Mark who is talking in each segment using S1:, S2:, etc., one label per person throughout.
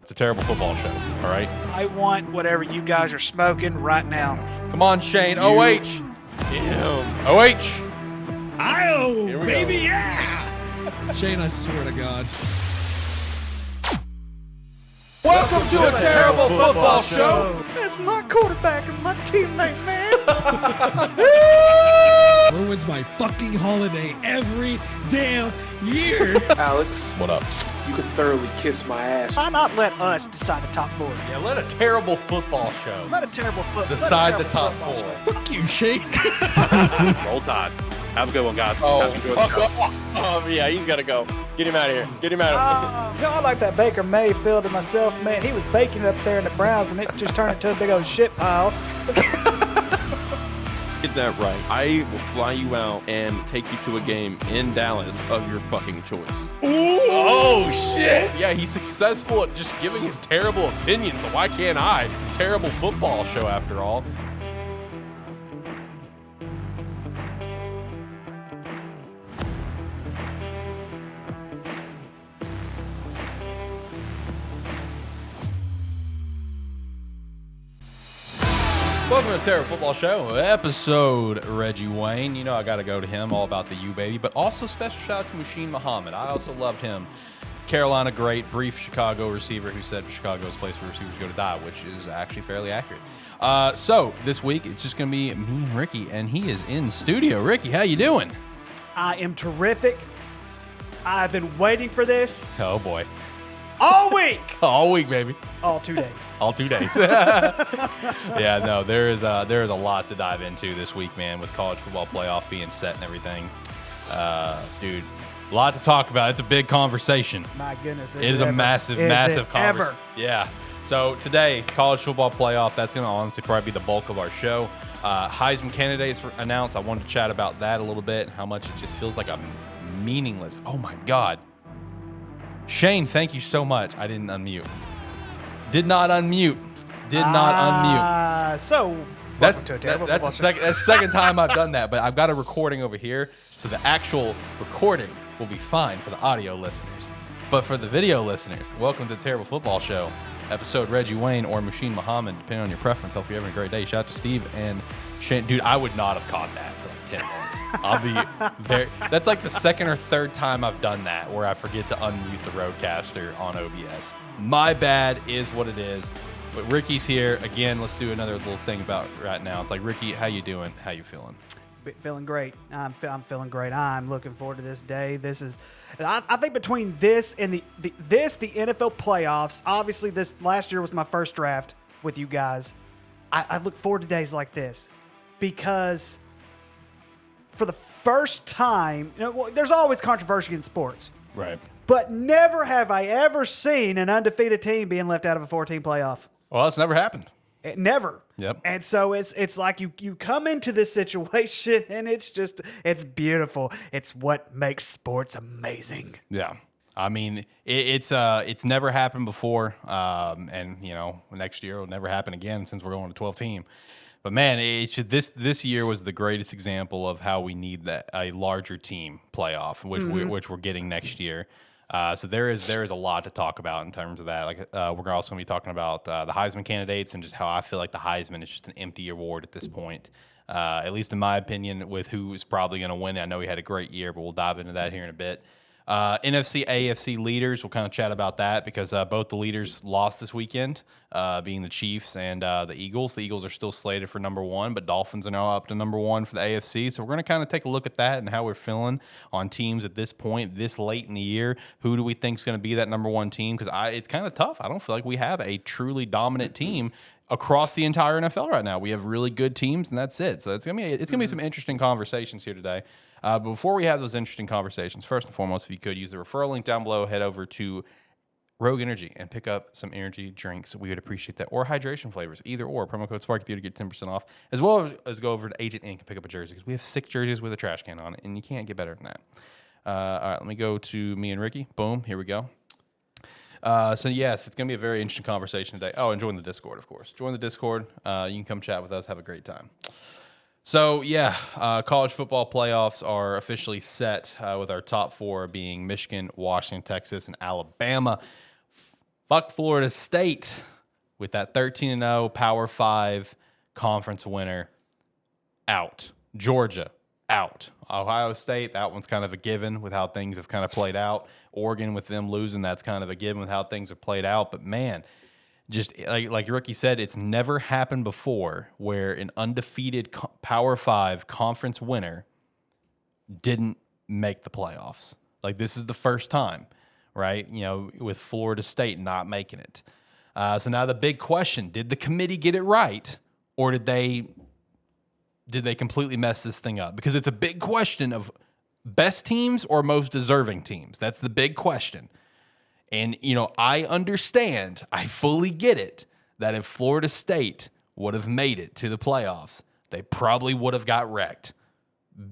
S1: It's a terrible football show, all right?
S2: I want whatever you guys are smoking right now.
S1: Come on, Shane. OH.
S3: Damn.
S1: OH.
S4: Oh, baby,
S1: go.
S4: yeah! Shane, I swear to God.
S1: Welcome to a terrible football show.
S2: That's my quarterback and my teammate, man.
S4: Ruins my fucking holiday every damn year.
S5: Alex,
S1: What up?
S5: you could thoroughly kiss my ass.
S2: Why not let us decide the top four?
S1: Yeah, let a terrible football show
S2: Let a terrible
S1: decide the top four.
S4: Fuck you, Shane.
S3: Roll Tide. Have a good one, guys.
S1: Oh,
S3: Have a good one. Oh, yeah, he's got to go. Get him out of here. Get him out of here.
S6: I like that Baker Mayfield to myself, man. He was baking it up there in the Browns, and it just turned into a big old shit pile. So
S3: Get that right. I will fly you out and take you to a game in Dallas of your fucking choice.
S1: Oh, shit. Yeah, he's successful at just giving his terrible opinions, so why can't I? It's a terrible football show after all. Welcome to the Terrible Football Show, episode Reggie Wayne. You know I got to go to him, all about the U, baby. But also special shout out to Muhsin Muhammad. I also loved him. Carolina great, brief Chicago receiver who said Chicago's place where receivers go to die, which is actually fairly accurate. So this week, it's just going to be me and Ricky, and he is in studio. Ricky, how you doing?
S6: I am terrific. I've been waiting for this
S1: Oh, boy.
S6: all week.
S1: All week, baby.
S6: All 2 days.
S1: All 2 days. Yeah, no, there is a lot to dive into this week, man, with college football playoff being set and everything. Dude, a lot to talk about. It's a big conversation.
S6: My goodness.
S1: It is a massive conversation.
S6: Ever.
S1: Yeah. So today, college football playoff, that's going to honestly probably be the bulk of our show. Heisman candidates were announced. I wanted to chat about that a little bit and how much it just feels like a meaningless. Oh, my God. Shane, thank you so much. I didn't unmute. Did not unmute.
S6: So,
S1: That's
S6: welcome to a terrible
S1: that's the
S6: football show.
S1: second time I've done that, but I've got a recording over here, so the actual recording will be fine for the audio listeners. But for the video listeners, welcome to the Terrible Football Show, episode Reggie Wayne or Muhsin Muhammad, depending on your preference. Hope you're having a great day. Shout out to Steve and Shane. Dude, I would not have caught that for like 10 minutes. I'll be very. That's like the second or third time I've done that where I forget to unmute the roadcaster on OBS. My bad is what it is. But Ricky's here again. Let's do another little thing about right now. It's like, Ricky, how you doing? How you feeling?
S6: Feeling great. I'm feeling great. I'm looking forward to this day. This is, I think between this and the NFL playoffs, obviously this last year was my first draft with you guys. I look forward to days like this because for the first time, there's always controversy in sports.
S1: Right.
S6: But never have I ever seen an undefeated team being left out of a 14 playoff.
S1: Well, it's never happened.
S6: Never.
S1: Yep.
S6: And so it's like you come into this situation and it's beautiful. It's what makes sports amazing.
S1: Yeah. I mean, it's never happened before, and next year it'll never happen again since we're going to 12 team. But man, this year was the greatest example of how we need a larger team playoff, which we're getting next year. So there is a lot to talk about in terms of that. Like we're also going to be talking about the Heisman candidates and just how I feel like the Heisman is just an empty award at this point. At least in my opinion, with who's probably going to win it. I know he had a great year, but we'll dive into that here in a bit. NFC, AFC leaders, we'll kind of chat about that because both the leaders lost this weekend, being the Chiefs and the Eagles. The Eagles are still slated for number one, but Dolphins are now up to number one for the AFC. So we're going to kind of take a look at that and how we're feeling on teams at this point, this late in the year. Who do we think is going to be that number one team? Because it's kind of tough. I don't feel like we have a truly dominant team across the entire NFL right now. We have really good teams, and that's it. So it's gonna be some interesting conversations here today. But before we have those interesting conversations, first and foremost, if you could use the referral link down below, head over to Rogue Energy and pick up some energy drinks. We would appreciate that. Or hydration flavors, either or. Promo code SPARKY to get 10% off, as well as go over to Agent Inc. and pick up a jersey because we have 6 jerseys with a trash can on it, and you can't get better than that. All right, let me go to me and Ricky. Boom, here we go. So yes, it's going to be a very interesting conversation today. Oh, and join the Discord, of course. Join the Discord. You can come chat with us. Have a great time. So, yeah, college football playoffs are officially set with our top 4 being Michigan, Washington, Texas, and Alabama. Fuck Florida State with that 13-0 Power 5 conference winner out. Georgia out. Ohio State, that one's kind of a given with how things have kind of played out. Oregon with them losing, that's kind of a given with how things have played out. But man, just like Rookie said, it's never happened before where an undefeated Power 5 conference winner didn't make the playoffs. Like, this is the first time, right? You know, with Florida State not making it. So now the big question, did the committee get it right, or did they completely mess this thing up? Because it's a big question of best teams or most deserving teams. That's the big question. And, you know, I understand, I fully get it, that if Florida State would have made it to the playoffs, they probably would have got wrecked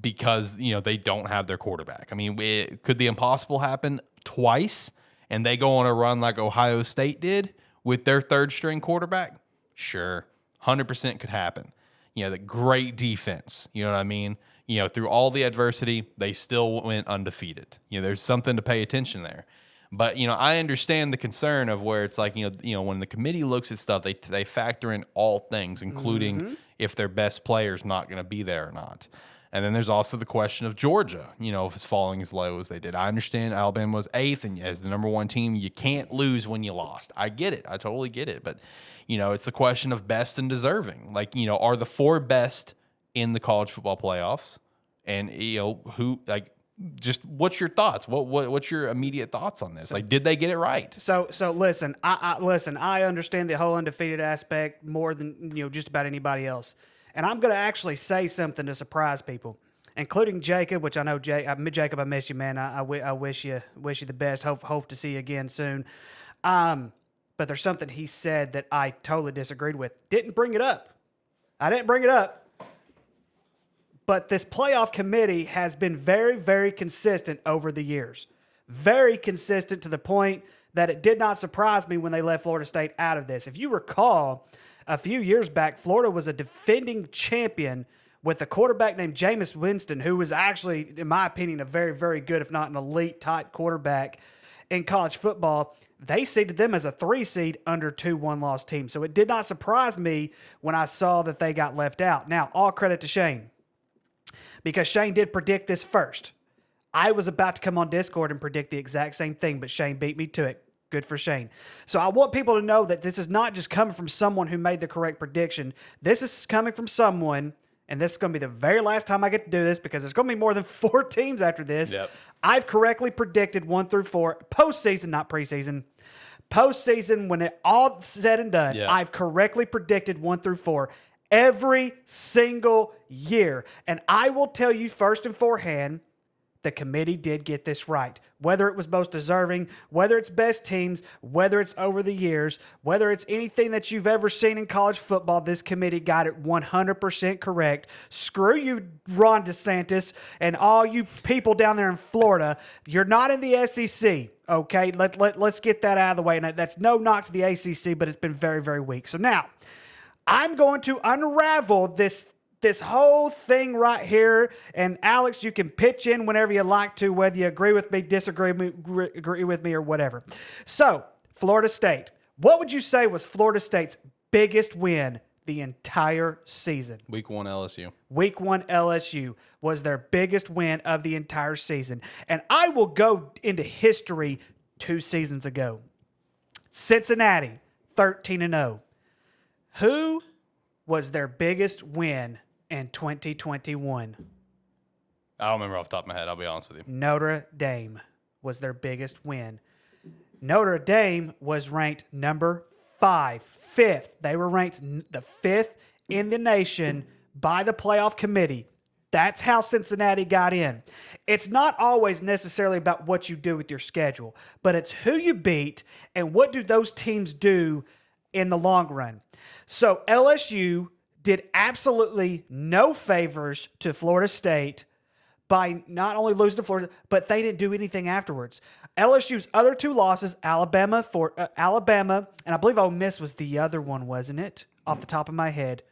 S1: because, you know, they don't have their quarterback. I mean, could the impossible happen twice and they go on a run like Ohio State did with their third string quarterback? Sure. 100% could happen. You know, the great defense, you know what I mean? You know, through all the adversity, they still went undefeated. You know, there's something to pay attention there. But, you know, I understand the concern of where it's like, you know, when the committee looks at stuff, they factor in all things, including if their best player's not going to be there or not. And then there's also the question of Georgia, you know, if it's falling as low as they did. I understand Alabama was 8th, and as the number 1 team, you can't lose when you lost. I get it. I totally get it. But, you know, it's the question of best and deserving. Like, you know, are the 4 best in the college football playoffs? And, you know, who, like, just what's your thoughts? What's your immediate thoughts on this? Like, did they get it right?
S6: So listen, I understand the whole undefeated aspect more than, you know, just about anybody else. And I'm going to actually say something to surprise people, including Jacob, which I know, Jacob, I miss you, man. I wish you the best. Hope to see you again soon. But there's something he said that I totally disagreed with. Didn't bring it up. I didn't bring it up. But this playoff committee has been very, very consistent over the years. Very consistent to the point that it did not surprise me when they left Florida State out of this. If you recall, a few years back, Florida was a defending champion with a quarterback named Jameis Winston, who was actually, in my opinion, a very, very good, if not an elite-type quarterback in college football. They seeded them as a 3 seed under 2 one-loss teams. So it did not surprise me when I saw that they got left out. Now, all credit to Shane, because Shane did predict this first. I was about to come on Discord and predict the exact same thing, but Shane beat me to it. Good for Shane. So I want people to know that this is not just coming from someone who made the correct prediction. This is coming from someone, and this is going to be the very last time I get to do this because there's going to be more than 4 teams after this.
S1: Yep.
S6: I've correctly predicted 1 through 4, postseason, not preseason. Postseason, when it all said and done,
S1: Yeah.
S6: I've correctly predicted 1 through 4 every single year. And I will tell you first and forehand, the committee did get this right. Whether it was most deserving, whether it's best teams, whether it's over the years, whether it's anything that you've ever seen in college football, this committee got it 100% correct. Screw you, Ron DeSantis, and all you people down there in Florida. You're not in the SEC, okay? Let's get that out of the way. And that's no knock to the ACC, but it's been very, very weak. So now, I'm going to unravel this whole thing right here. And Alex, you can pitch in whenever you like to, whether you agree with me, disagree with me, or whatever. So, Florida State. What would you say was Florida State's biggest win the entire season?
S1: Week 1 LSU.
S6: Week 1 LSU was their biggest win of the entire season. And I will go into history 2 seasons ago. Cincinnati, 13-0. Who was their biggest win in 2021?
S1: I don't remember off the top of my head. I'll be honest with you.
S6: Notre Dame was their biggest win. Notre Dame was ranked number 5th. They were ranked the 5th in the nation by the playoff committee. That's how Cincinnati got in. It's not always necessarily about what you do with your schedule, but it's who you beat and what do those teams do in the long run. So LSU did absolutely no favors to Florida State by not only losing to Florida, but they didn't do anything afterwards. LSU's other 2 losses, Alabama, and I believe Ole Miss was the other one, wasn't it? Off the top of my head.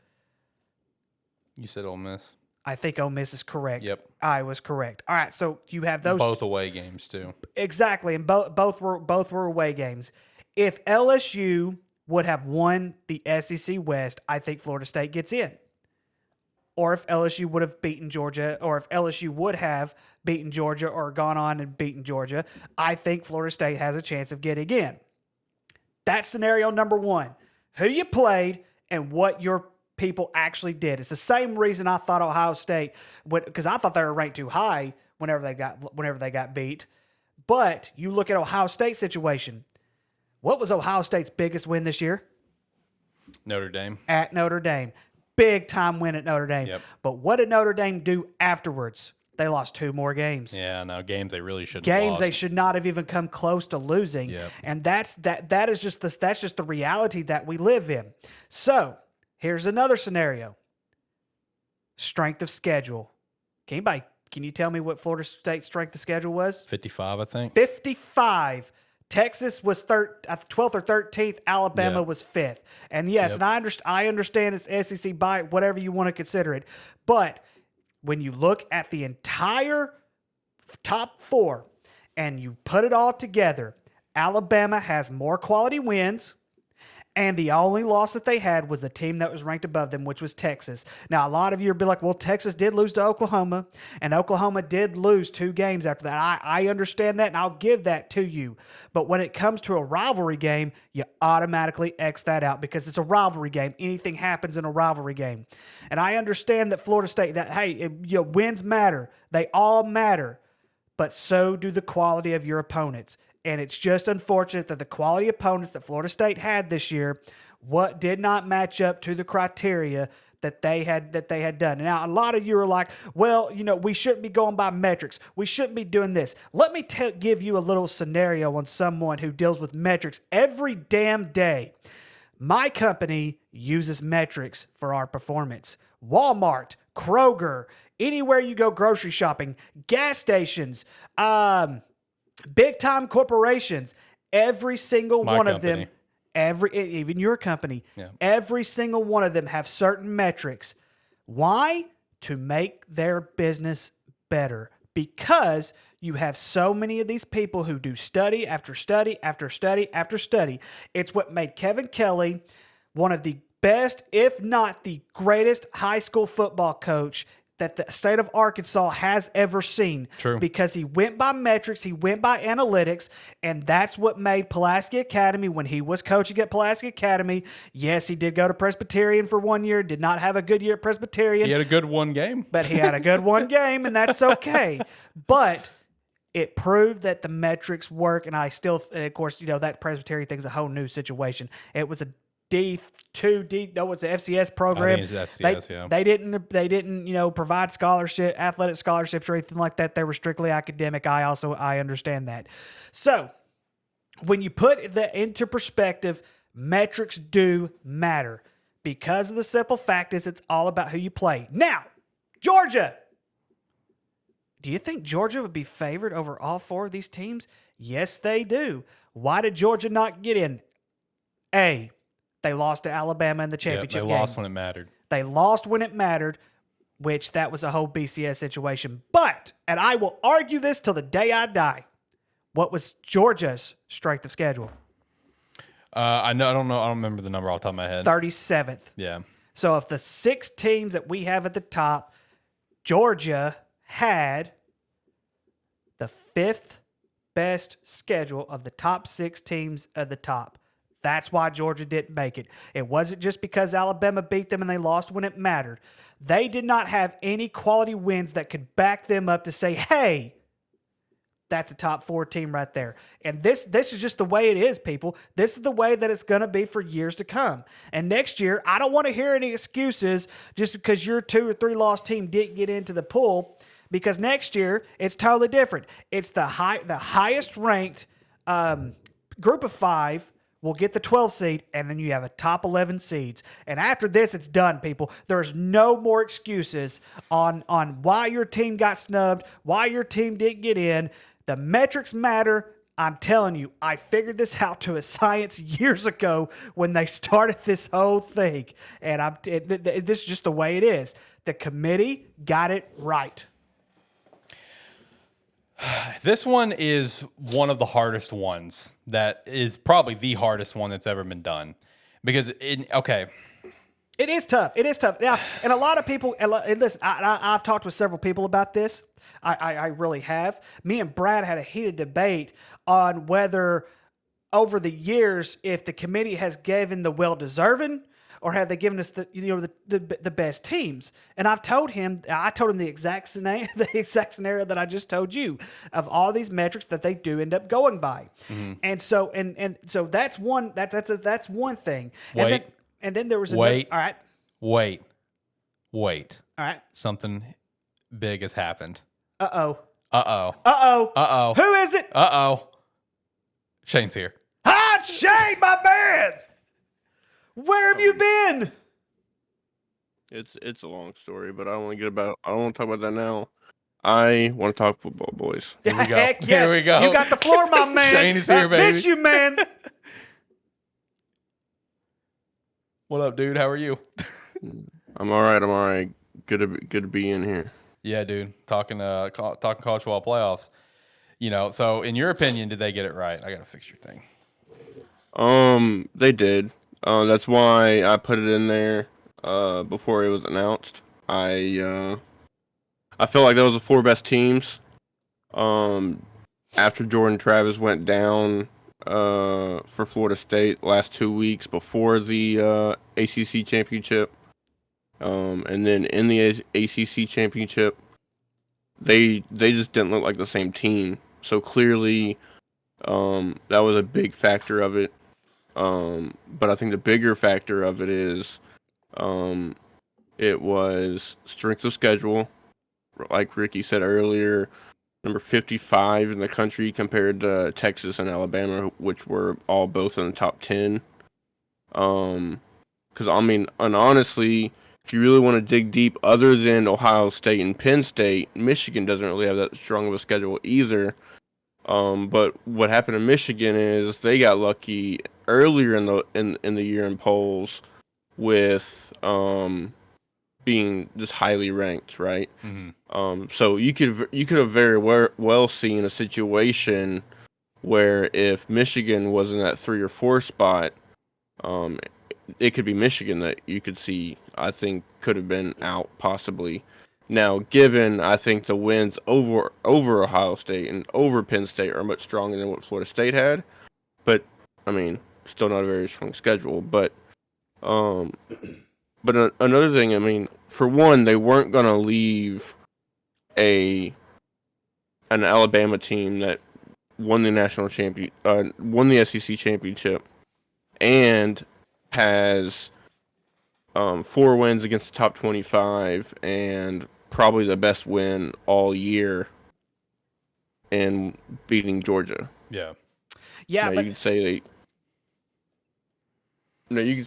S1: You said Ole Miss.
S6: I think Ole Miss is correct.
S1: Yep.
S6: I was correct. All right, so you have those
S1: both away games too.
S6: Exactly, and both were away games. If LSU would have won the SEC West, I think Florida State gets in. Or if LSU would have beaten Georgia, or if LSU would have beaten Georgia or gone on and beaten Georgia, I think Florida State has a chance of getting in. That's scenario number one. Who you played and what your people actually did. It's the same reason I thought Ohio State would, because I thought they were ranked too high whenever they got beat. But you look at Ohio State's situation. What was Ohio State's biggest win this year?
S1: Notre Dame.
S6: At Notre Dame. Big time win at Notre Dame.
S1: Yep.
S6: But what did Notre Dame do afterwards? They lost 2 more games.
S1: Yeah, no, games they really shouldn't
S6: Games
S1: have lost.
S6: they should not have even come close to losing.
S1: Yep.
S6: And that's just the reality that we live in. So here's another scenario. Strength of schedule. Can you tell me what Florida State's strength of schedule was?
S1: 55, I think.
S6: 55. Texas was 12th or 13th. Alabama
S1: Yep.
S6: was 5th. And yes,
S1: Yep.
S6: and I understand it's SEC by whatever you want to consider it. But when you look at the entire top 4 and you put it all together, Alabama has more quality wins. And the only loss that they had was the team that was ranked above them, which was Texas. Now, a lot of you will be like, well, Texas did lose to Oklahoma, and Oklahoma did lose 2 games after that. I understand that, and I'll give that to you. But when it comes to a rivalry game, you automatically X that out because it's a rivalry game. Anything happens in a rivalry game. And I understand that Florida State, that, hey, wins matter. They all matter. But so do the quality of your opponents. And it's just unfortunate that the quality opponents that Florida State had this year did not match up to the criteria that they had done. And now, a lot of you are like, well, we shouldn't be going by metrics. We shouldn't be doing this. Let me give you a little scenario on someone who deals with metrics every damn day. My company uses metrics for our performance. Walmart, Kroger, anywhere you go grocery shopping, gas stations, big time corporations, every single one of them, even your company, every single one of them have certain metrics. Why? To make their business better. Because you have so many of these people who do study after study after study after study. It's what made Kevin Kelly one of the best, if not the greatest high school football coach that the state of Arkansas has ever seen.
S1: True.
S6: Because he went by metrics, he went by analytics, and that's what made Pulaski Academy, when he was coaching at Pulaski Academy, yes, he did go to Presbyterian for 1 year, did not have a good year at Presbyterian.
S1: He had a good one game.
S6: But he had a good one game, and that's okay. But it proved that the metrics work, and of course, that Presbyterian thing is a whole new situation. It was a it's the FCS program.
S1: I think it's FCS,
S6: They didn't provide athletic scholarships or anything like that. They were strictly academic. I understand that. So when you put that into perspective, metrics do matter because of the simple fact is it's all about who you play. Now, Georgia. Do you think Georgia would be favored over all 4 of these teams? Yes, they do. Why did Georgia not get in? They lost to Alabama in the championship game.
S1: They lost when it mattered.
S6: They lost when it mattered, which that was a whole BCS situation. But, and I will argue this till the day I die, what was Georgia's strength of schedule?
S1: I don't know. I don't remember the number off the top of my head.
S6: 37th.
S1: Yeah.
S6: So of the 6 teams that we have at the top, Georgia had the 5th best schedule of the top 6 teams at the top. That's why Georgia didn't make it. It wasn't just because Alabama beat them and they lost when it mattered. They did not have any quality wins that could back them up to say, hey, that's a top 4 team right there. And this is just the way it is, people. This is the way that it's going to be for years to come. And next year, I don't want to hear any excuses just because your 2 or 3 loss team didn't get into the pool, because next year, it's totally different. It's the highest ranked group of 5 will get the 12th seed, and then you have a top 11 seeds. And after this, it's done, people. There's no more excuses on why your team got snubbed, why your team didn't get in. The metrics matter. I'm telling you, I figured this out to a science years ago when they started this whole thing. And this is just the way it is. The committee got it right.
S1: This one is one of the hardest ones. That is probably the hardest one that's ever been done. Because, okay.
S6: It is tough. It is tough. Yeah, and a lot of people, and listen, I've talked with several people about this. I really have. Me and Brad had a heated debate on whether, over the years, if the committee has given the well-deserving or have they given us the best teams. And I told him the exact scenario that I just told you of all these metrics that they do end up going by. Mm-hmm. And so that's one that's one thing. And then there was
S1: wait.
S6: All right.
S1: Wait.
S6: All right.
S1: Something big has happened.
S6: Uh-oh.
S1: Uh-oh.
S6: Who is it?
S1: Uh-oh. Shane's here.
S6: Hi, Shane, my man. Where have you been?
S3: It's a long story, but I don't want to talk about that now. I want to talk football, boys.
S1: Here we go.
S6: Heck yes.
S1: Here we go.
S6: You got the floor, my man.
S1: Shane is here, baby.
S6: I miss you, man.
S1: What up, dude? How are you?
S3: I'm all right. Good to be in here.
S1: Yeah, dude. Talking college football playoffs. So in your opinion, did they get it right? I gotta fix your thing.
S3: They did. That's why I put it in there before it was announced. I felt like that was the 4 best teams. After Jordan Travis went down for Florida State last 2 weeks before the ACC championship, and then in the ACC championship, they just didn't look like the same team. So clearly, that was a big factor of it. But I think the bigger factor of it is, it was strength of schedule. Like Ricky said earlier, number 55 in the country compared to Texas and Alabama, which were both in the top 10. Because and honestly, if you really want to dig deep, other than Ohio State and Penn State, Michigan doesn't really have that strong of a schedule either. But what happened in Michigan is they got lucky earlier in the year in polls with being just highly ranked, right? Mm-hmm. So you could have very well seen a situation where if Michigan was in that 3 or 4 spot, it could be Michigan that you could see. I think could have been out possibly. Now, given I think the wins over Ohio State and over Penn State are much stronger than what Florida State had, but still not a very strong schedule. But another thing, for one, they weren't gonna leave an Alabama team that won the won the SEC championship, and has 4 wins against the top 25 and probably the best win all year in beating Georgia.
S1: Yeah.
S6: Yeah,
S3: but you could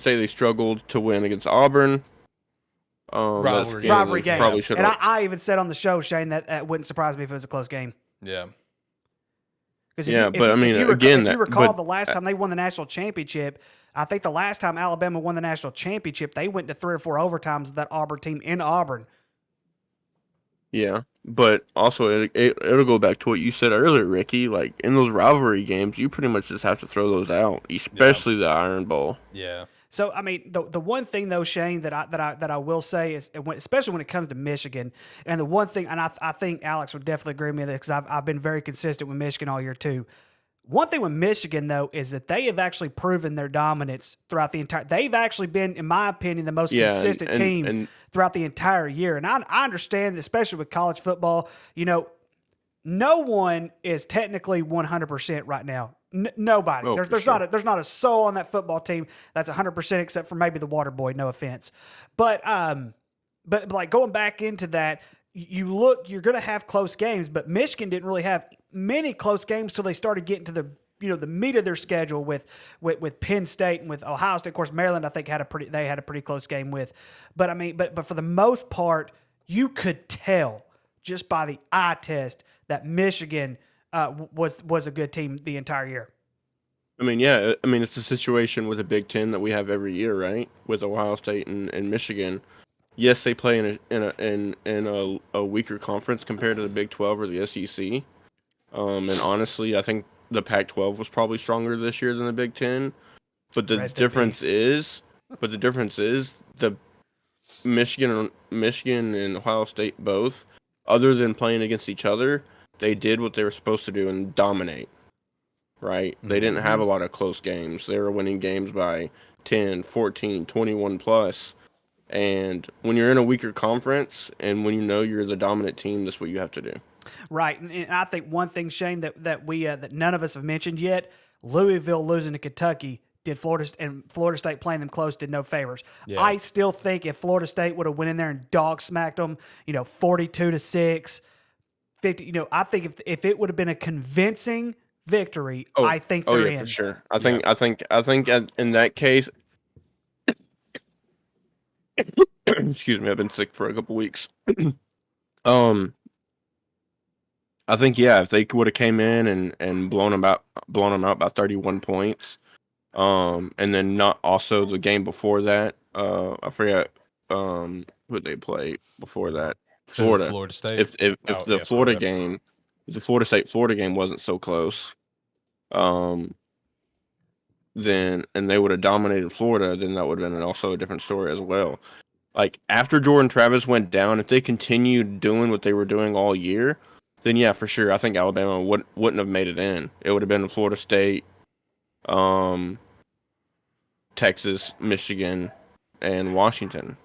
S3: say they struggled to win against Auburn.
S6: Rivalry game.
S3: Probably should.
S6: And I even said on the show, Shane, that wouldn't surprise me if it was a close game.
S1: Yeah.
S6: If you recall, the last time they won the national championship, I think the last time Alabama won the national championship, they went to 3 or 4 overtimes with that Auburn team in Auburn.
S3: Yeah, but also it'll go back to what you said earlier, Ricky. Like in those rivalry games, you pretty much just have to throw those out, especially the Iron Bowl.
S1: Yeah.
S6: So the one thing though, Shane, that I will say is, especially when it comes to Michigan, and the one thing, and I think Alex would definitely agree with me because I've been very consistent with Michigan all year too. One thing with Michigan, though, is that they have actually proven their dominance throughout the entire – they've actually been, in my opinion, the most consistent team throughout the entire year. And I understand, especially with college football, no one is technically 100% right now. Nobody.
S3: Oh,
S6: there's not a soul on that football team that's 100% except for maybe the water boy, no offense. But like going back into that – you're going to have close games, but Michigan didn't really have many close games till they started getting to the meat of their schedule with Penn State and with Ohio State. Of course, Maryland, I think, had a pretty close game with. But but for the most part, you could tell just by the eye test that Michigan was a good team the entire year.
S3: It's a situation with the Big Ten that we have every year, right? With Ohio State and Michigan. Yes, they play in a weaker conference compared to the Big 12 or the SEC, And honestly, I think the Pac-12 was probably stronger this year than the Big Ten. But the
S6: Rest in
S3: difference
S6: peace.
S3: is the Michigan and Ohio State both, other than playing against each other, they did what they were supposed to do and dominate. Right? They didn't have a lot of close games. They were winning games by 10, 14, 21 plus. And when you're in a weaker conference and when you know you're the dominant team, that's what you have to do.
S6: Right, and I think one thing, Shane, that none of us have mentioned yet: Louisville losing to Kentucky did Florida State playing them close did no favors.
S1: Yeah.
S6: I still think if Florida State would have went in there and dog smacked them, 42-6, 50, I think if it would have been a convincing victory, I think they're in.
S3: For sure. I think in that case, excuse me, I've been sick for a couple weeks. I think if they would have came in and blown them out by 31 points, and then not also the game before that, I forget who they played before that. Florida
S1: State.
S3: If the Florida game, the Florida State game wasn't so close, then and they would have dominated Florida, then that would have been also a different story as well. Like after Jordan Travis went down, if they continued doing what they were doing all year, then yeah, for sure, I think Alabama wouldn't have made it in. It would have been Florida State, Texas, Michigan, and Washington.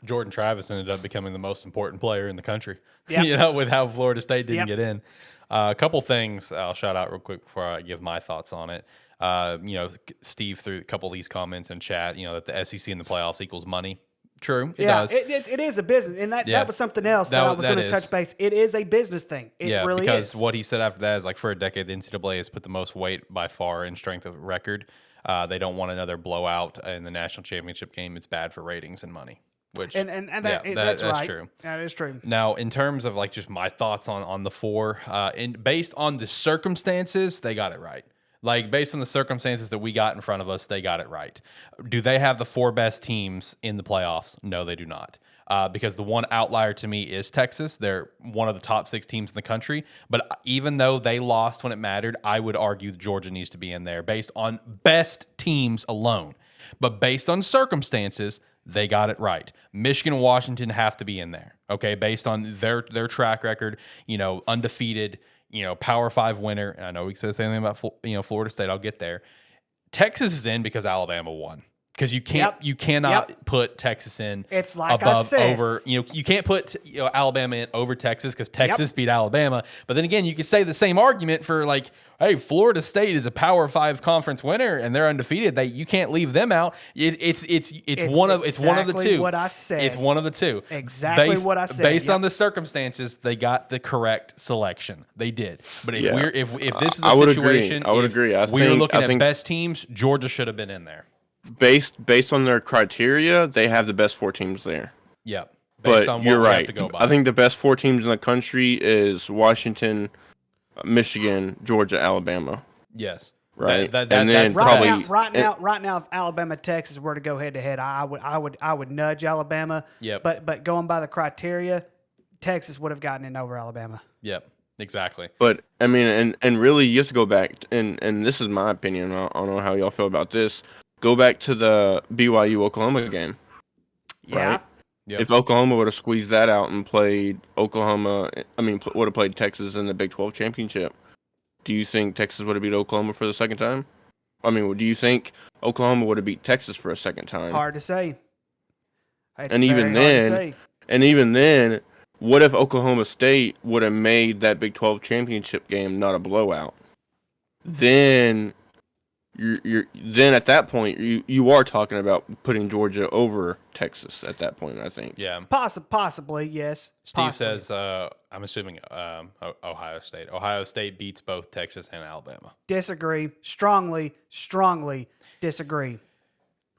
S1: Jordan Travis ended up becoming the most important player in the country.
S6: Yep.
S1: With how Florida State didn't
S6: Yep.
S1: get in. A couple things I'll shout out real quick before I give my thoughts on it. Steve threw a couple of these comments in chat. That the SEC in the playoffs equals money. True, it does.
S6: It is a business, and that was something else that I was going to touch base. It is a business thing. It really
S1: because
S6: is.
S1: What he said after that is like for a decade, the NCAA has put the most weight by far in strength of record. They don't want another blowout in the national championship game. It's bad for ratings and money. Which
S6: That's right.
S1: True.
S6: That is true.
S1: Now, in terms of like just my thoughts on the four, and based on the circumstances, they got it right. Like based on the circumstances that we got in front of us, they got it right. Do they have the four best teams in the playoffs? No, they do not. Because the one outlier to me is Texas. They're one of the top 6 teams in the country. But even though they lost when it mattered, I would argue Georgia needs to be in there based on best teams alone. But based on circumstances, they got it right. Michigan and Washington have to be in there, okay, based on their track record, undefeated, Power 5 winner. And I know we said the same thing about Florida State. I'll get there. Texas is in because Alabama won. Because you cannot put Texas in.
S6: It's like
S1: above
S6: I said.
S1: over. You can't put Alabama in over Texas because Texas beat Alabama. But then again, you could say the same argument for like, hey, Florida State is a Power 5 conference winner and they're undefeated. You can't leave them out. It's one of the two.
S6: What I said.
S1: It's one of the two.
S6: Exactly what I said.
S1: Based on the circumstances, they got the correct selection. They did. But if this is a situation,
S3: I would agree.
S1: We're looking at best teams. Georgia should have been in there.
S3: Based on their criteria, they have the best 4 teams there.
S1: Yeah.
S3: But you're right. I think the best 4 teams in the country is Washington, Michigan, Georgia, Alabama.
S1: Yes.
S3: Right.
S1: That's
S6: right now, if Alabama, Texas were to go head to head, I would nudge Alabama.
S1: Yep.
S6: But going by the criteria, Texas would have gotten in over Alabama.
S1: Yep. Exactly.
S3: But I mean, and really, you have to go back, and this is my opinion. I don't know how y'all feel about this. Go back to the BYU Oklahoma game.
S6: Yeah.
S3: Right?
S1: Yep.
S3: If Oklahoma would have squeezed that out and played would have played Texas in the Big 12 championship, do you think Texas would have beat Oklahoma for the second time? I mean, do you think Oklahoma would have beat Texas for a second time?
S6: Hard to say.
S3: And even then, what if Oklahoma State would have made that Big 12 championship game not a blowout? Then then at that point you are talking about putting Georgia over Texas at that point, I think.
S1: Yeah.
S6: Possibly, yes.
S1: Steve says, I'm assuming Ohio State. Ohio State beats both Texas and Alabama.
S6: Disagree. Strongly disagree.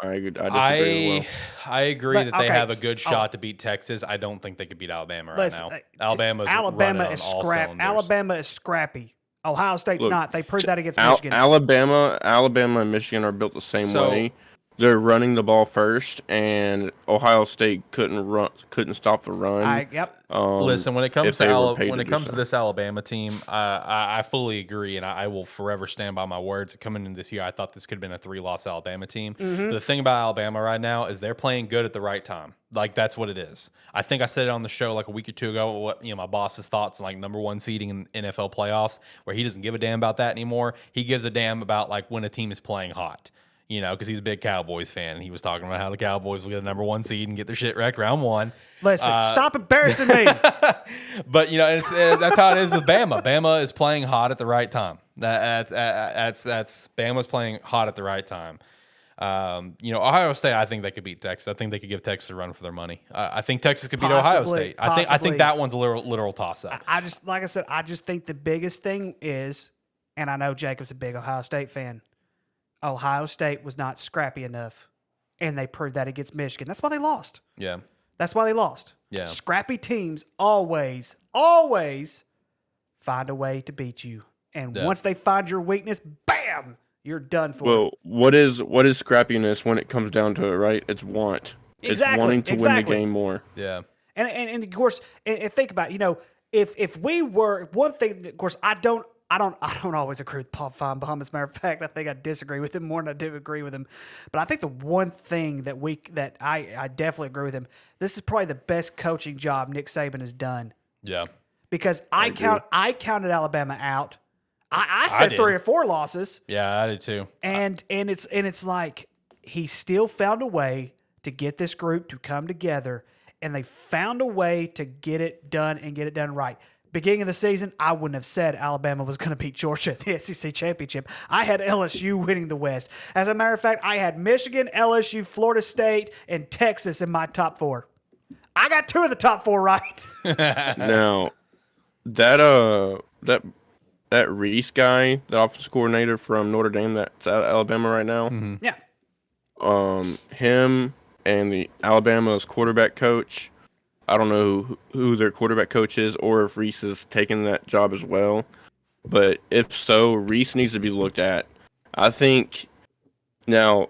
S3: I disagree as well.
S1: I agree that they have a good shot to beat Texas. I don't think they could beat Alabama right now.
S6: Alabama is scrappy. Alabama is scrappy. Ohio State's not. They proved that against Michigan.
S3: Alabama and Michigan are built the same way, they're running the ball first, and Ohio State couldn't stop the run.
S6: Yep.
S1: Listen, when it comes
S3: if they were paid
S1: when
S3: to
S1: it
S3: do
S1: comes
S3: so.
S1: to this Alabama team, I fully agree, and I will forever stand by my words. Coming into this year, I thought this could have been a 3-loss Alabama team.
S6: Mm-hmm.
S1: The thing about Alabama right now is they're playing good at the right time. Like, that's what it is. I think I said it on the show like a week or two ago. What my boss's thoughts on like #1 seeding in NFL playoffs, where he doesn't give a damn about that anymore. He gives a damn about like when a team is playing hot. Because he's a big Cowboys fan. And he was talking about how the Cowboys will get a #1 seed and get their shit wrecked round 1.
S6: Listen, stop embarrassing me.
S1: But that's how it is with Bama. Bama is playing hot at the right time. That's Bama's playing hot at the right time. Ohio State, I think they could beat Texas. I think they could give Texas a run for their money. I think Texas could beat Ohio State. I think that one's a literal toss up.
S6: I just think the biggest thing is, and I know Jacob's a big Ohio State fan. Ohio State was not scrappy enough, and they proved that against Michigan. That's why they lost.
S1: Yeah.
S6: That's why they lost.
S1: Yeah.
S6: Scrappy teams always find a way to beat you. And once they find your weakness, bam, you're done for.
S3: Well, what is scrappiness when it comes down to it, right? It's want.
S6: Exactly.
S3: It's wanting to win the game more.
S1: Yeah.
S6: And of course, and think about it, if we were one thing, of course, I don't always agree with Paul Feinbaum. As a matter of fact, I think I disagree with him more than I do agree with him. But I think the one thing that I definitely agree with him, this is probably the best coaching job Nick Saban has done.
S1: Yeah.
S6: Because I counted Alabama out. I said 3 or 4 losses.
S1: Yeah, I did too.
S6: And it's like he still found a way to get this group to come together, and they found a way to get it done and get it done right. Beginning of the season, I wouldn't have said Alabama was going to beat Georgia at the SEC championship. I had LSU winning the West. As a matter of fact, I had Michigan, LSU, Florida State, and Texas in my top 4. I got 2 of the top 4 right.
S3: Now, that Reese guy, the offensive coordinator from Notre Dame, that's at Alabama right now.
S1: Mm-hmm.
S6: Yeah.
S3: Him and the Alabama's quarterback coach. I don't know who their quarterback coach is or if Reese is taking that job as well. But if so, Reese needs to be looked at. I think now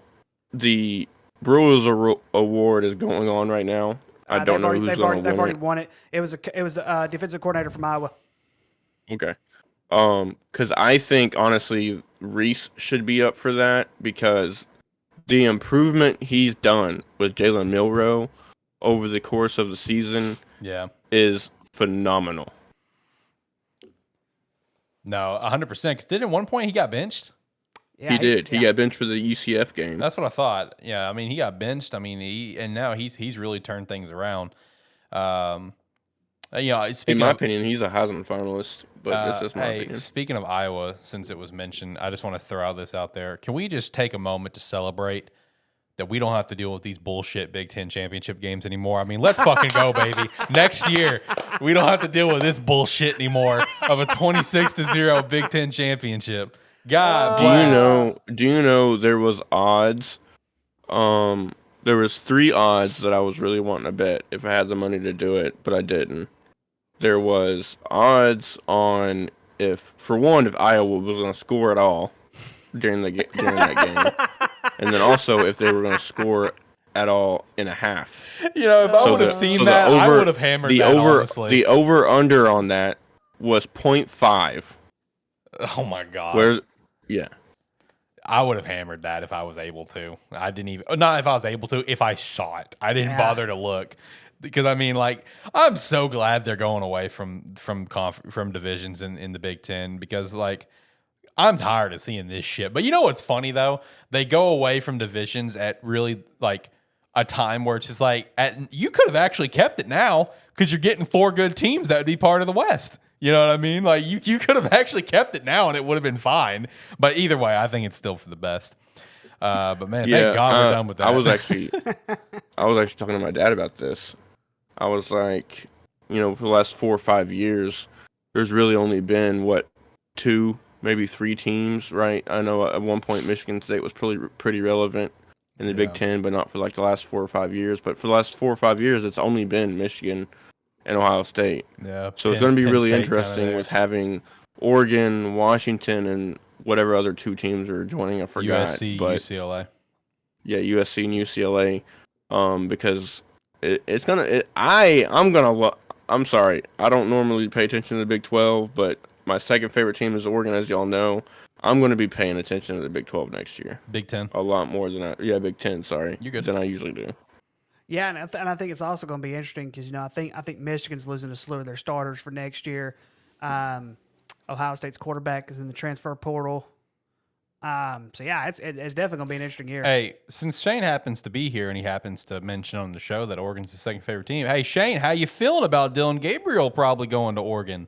S3: the Brewers Award is going on right now. I don't know who's going to win
S6: They've already
S3: it.
S6: won it. It was a defensive coordinator from Iowa.
S3: Okay. Because I think, honestly, Reese should be up for that because the improvement he's done with Jalen Milroe over the course of the season is phenomenal.
S1: No, 100%. Because didn't at one point he got benched?
S6: Yeah,
S3: He did. He got benched for the UCF game.
S1: That's what I thought. Yeah, I mean, he got benched. I mean, and now he's really turned things around.
S3: In my opinion, he's a Heisman finalist, but that's just my opinion.
S1: Speaking of Iowa, since it was mentioned, I just want to throw this out there. Can we just take a moment to celebrate that we don't have to deal with these bullshit Big Ten championship games anymore? I mean, let's fucking go, baby. Next year, we don't have to deal with this bullshit anymore of a 26-0 Big Ten championship. God bless.
S3: Do you know there was odds? There was 3 odds that I was really wanting to bet if I had the money to do it, but I didn't. There was odds on if Iowa was going to score at all during that game, and then also if they were going to score at all in a half.
S1: If I would have seen that, I would have hammered that, honestly.
S3: The over-under on that was 0.5.
S1: Oh, my God.
S3: Yeah.
S1: I would have hammered that if I was able to. I didn't even, not if I was able to, if I saw it. I didn't bother to look. Because, I mean, like, I'm so glad they're going away from divisions in the Big Ten because, like, I'm tired of seeing this shit. But you know what's funny, though? They go away from divisions at really, like, a time where it's just like, you could have actually kept it now because you're getting 4 good teams that would be part of the West. You know what I mean? Like, you could have actually kept it now and it would have been fine. But either way, I think it's still for the best. But, man, thank God we're done with that.
S3: I was actually talking to my dad about this. I was like, for the last 4 or 5 years, there's really only been, 2, maybe 3 teams, right? I know at one point Michigan State was pretty relevant in the Big Ten, but not for like the last 4 or 5 years. But for the last 4 or 5 years, it's only been Michigan and Ohio State.
S1: Yeah.
S3: So it's going to be really interesting with having Oregon, Washington, and whatever other 2 teams are joining. I forgot.
S1: USC,
S3: but
S1: UCLA.
S3: Yeah, USC and UCLA, because it's gonna. I'm sorry, I don't normally pay attention to the Big 12, but my second favorite team is Oregon, as y'all know. I'm going to be paying attention to the Big 12 next year.
S1: Big 10.
S3: A lot more than Big 10. Sorry,
S1: You're good.
S3: than I usually do.
S6: Yeah, and I think it's also going to be interesting because I think Michigan's losing a slew of their starters for next year. Ohio State's quarterback is in the transfer portal. So yeah, it's definitely going to be an interesting year.
S1: Hey, since Shane happens to be here and he happens to mention on the show that Oregon's his second favorite team. Hey, Shane, how you feeling about Dylan Gabriel probably going to Oregon?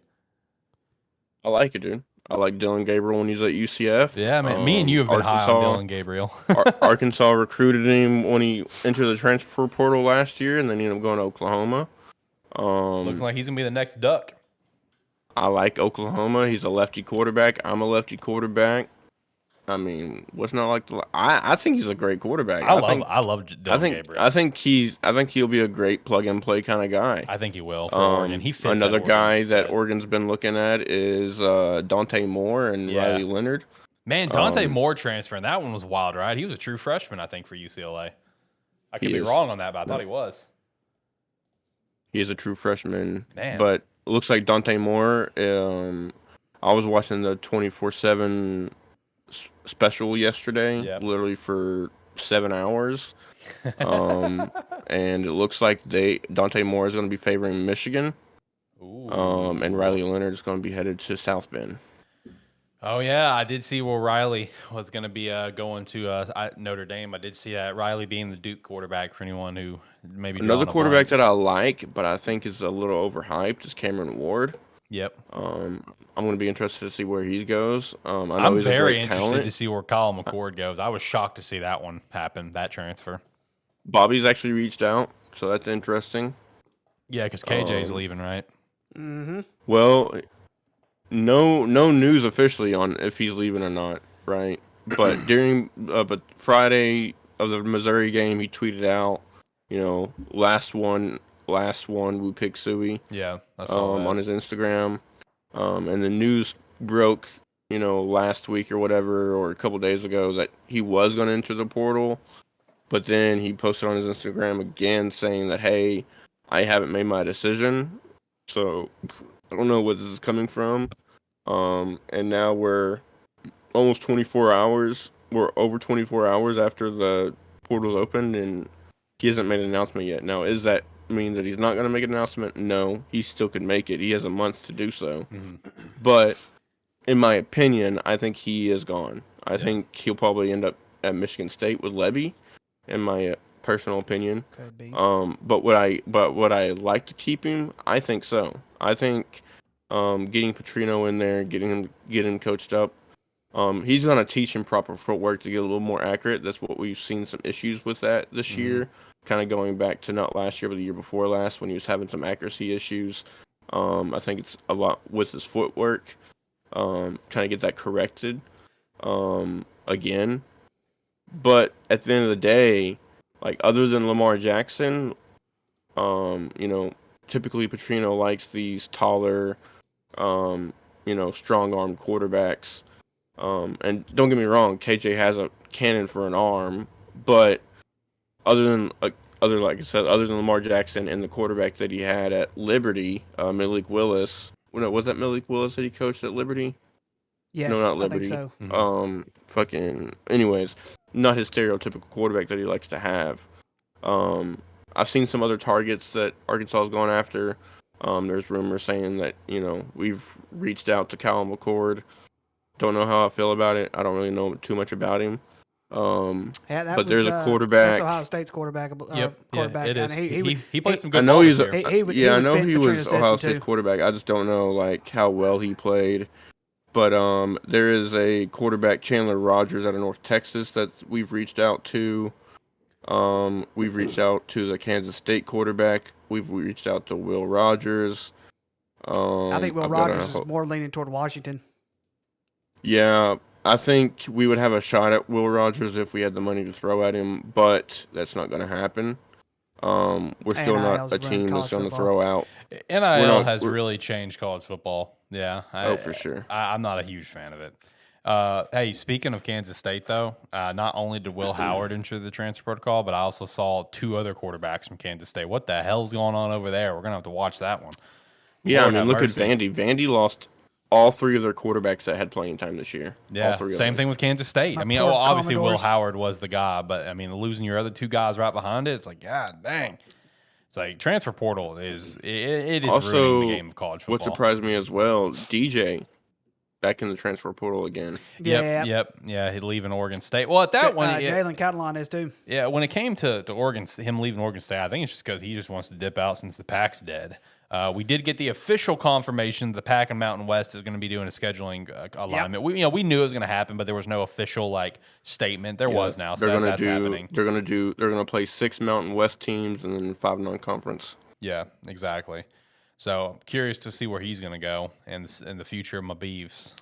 S3: I like it, dude. I like Dylan Gabriel when he's at UCF.
S1: Yeah, man. Me and you have been high on Dylan Gabriel.
S3: Arkansas recruited him when he entered the transfer portal last year, and then he ended up going to Oklahoma.
S1: Looks like he's going to be the next Duck.
S3: I like Oklahoma. He's a lefty quarterback. I'm a lefty quarterback. I mean, what's not like the? I think he's a great quarterback.
S1: I love Dylan Gabriel.
S3: I think he'll be a great plug and play kind of guy.
S1: I think he will for Oregon. He fits
S3: another
S1: that
S3: guy that Oregon's been looking at is Dante Moore and Riley Leonard.
S1: Man, Dante Moore transferring, that one was wild, right? He was a true freshman, I think, for UCLA. I could be wrong on that, but I thought he was.
S3: He is a true freshman,
S1: man.
S3: But it looks like Dante Moore. I was watching the 24/7 special yesterday, literally for 7 hours, and it looks like Dante Moore is going to be favoring Michigan, and Riley Leonard is going to be headed to South Bend.
S1: Oh yeah, I did see where Riley was going to be going to Notre Dame. I did see that Riley being the Duke quarterback. For anyone who maybe
S3: another quarterback that I like, but I think is a little overhyped, is Cameron Ward.
S1: Yep.
S3: I'm going to be interested to see where he goes. I know
S1: I'm
S3: he's
S1: very
S3: a great
S1: interested
S3: talent.
S1: to see where Kyle McCord goes. I was shocked to see that one happen, that transfer.
S3: Bobby's actually reached out, so that's interesting.
S1: Yeah, because KJ's leaving, right?
S6: Mm-hmm.
S3: Well, no news officially on if he's leaving or not, right? But but Friday of the Missouri game, he tweeted out, last one, we pick Suey.
S1: Yeah, I saw that
S3: on his Instagram. And the news broke, last week or whatever, or a couple days ago, that he was going to enter the portal. But then he posted on his Instagram again saying that, hey, I haven't made my decision. So I don't know where this is coming from. And now we're almost 24 hours. We're over 24 hours after the portal's opened, and he hasn't made an announcement yet. Now, is that mean that he's not going to make an announcement? No, he still could make it. He has a month to do so.
S1: Mm-hmm.
S3: But in my opinion, I think he is gone. I think he'll probably end up at Michigan State with Levy, in my personal opinion.
S6: Could be.
S3: But would I like to keep him? I think so. I think getting Petrino in there, getting him coached up, he's going to teach him proper footwork to get a little more accurate. That's what we've seen some issues with that this year. Kind of going back to not last year, but the year before last, when he was having some accuracy issues. I think it's a lot with his footwork. Trying to get that corrected again. But at the end of the day, like, other than Lamar Jackson, typically Petrino likes these taller, strong-armed quarterbacks. And don't get me wrong, KJ has a cannon for an arm, but other than Lamar Jackson and the quarterback that he had at Liberty, Malik Willis. Was that Malik Willis that he coached at Liberty?
S6: Yes,
S3: No, not Liberty.
S6: I think so.
S3: Anyways, not his stereotypical quarterback that he likes to have. I've seen some other targets that Arkansas is going after. There's rumors saying that, we've reached out to Kyle McCord. Don't know how I feel about it. I don't really know too much about him. But there's a quarterback.
S6: That's Ohio State's quarterback.
S1: Quarterback. Yeah, it is. He played some good
S3: I know
S1: ball
S3: he's
S1: this year.
S3: I know he was Ohio State's quarterback. I just don't know how well he played. But there is a quarterback, Chandler Rogers, out of North Texas, that we've reached out to. We've reached out to the Kansas State quarterback. We've reached out to Will Rogers.
S6: I think Will Rogers is more leaning toward Washington.
S3: Yeah, I think we would have a shot at Will Rogers if we had the money to throw at him, but that's not going to happen. We're still not a team that's going to throw out.
S1: NIL has really changed college football. Yeah.
S3: For sure.
S1: I'm not a huge fan of it. Hey, speaking of Kansas State, though, not only did Will Howard enter the transfer protocol, but I also saw 2 other quarterbacks from Kansas State. What the hell's going on over there? We're going to have to watch that one.
S3: Yeah,
S1: Lord
S3: I mean,
S1: have
S3: look
S1: mercy.
S3: at Vandy. Vandy lost all 3 of their quarterbacks that had playing time this year.
S1: Yeah,
S3: all 3
S1: same
S3: of them.
S1: thing with Kansas State.
S6: My
S1: I mean,
S6: poor
S1: obviously Will
S6: Commodores.
S1: Howard was the guy, but I mean, losing your other 2 guys right behind it, it's like, God dang. It's like transfer portal is it is
S3: Also,
S1: ruining the game of college football.
S3: what surprised me as well, DJ back in the transfer portal again.
S1: Yeah, he'd leaving Oregon State. Well, at that one,
S6: Jalen Catalan is too.
S1: yeah, when it came to Oregon, him leaving Oregon State, I think it's just because he just wants to dip out since the Pac's dead. We did get the official confirmation the Pac and Mountain West is going to be doing a scheduling alignment. We knew it was going to happen, but there was no official statement. There was now, so that's happening.
S3: They're gonna play 6 Mountain West teams and then 5 non-conference.
S1: Yeah, exactly. So I'm curious to see where he's going to go in the future of my Beavs.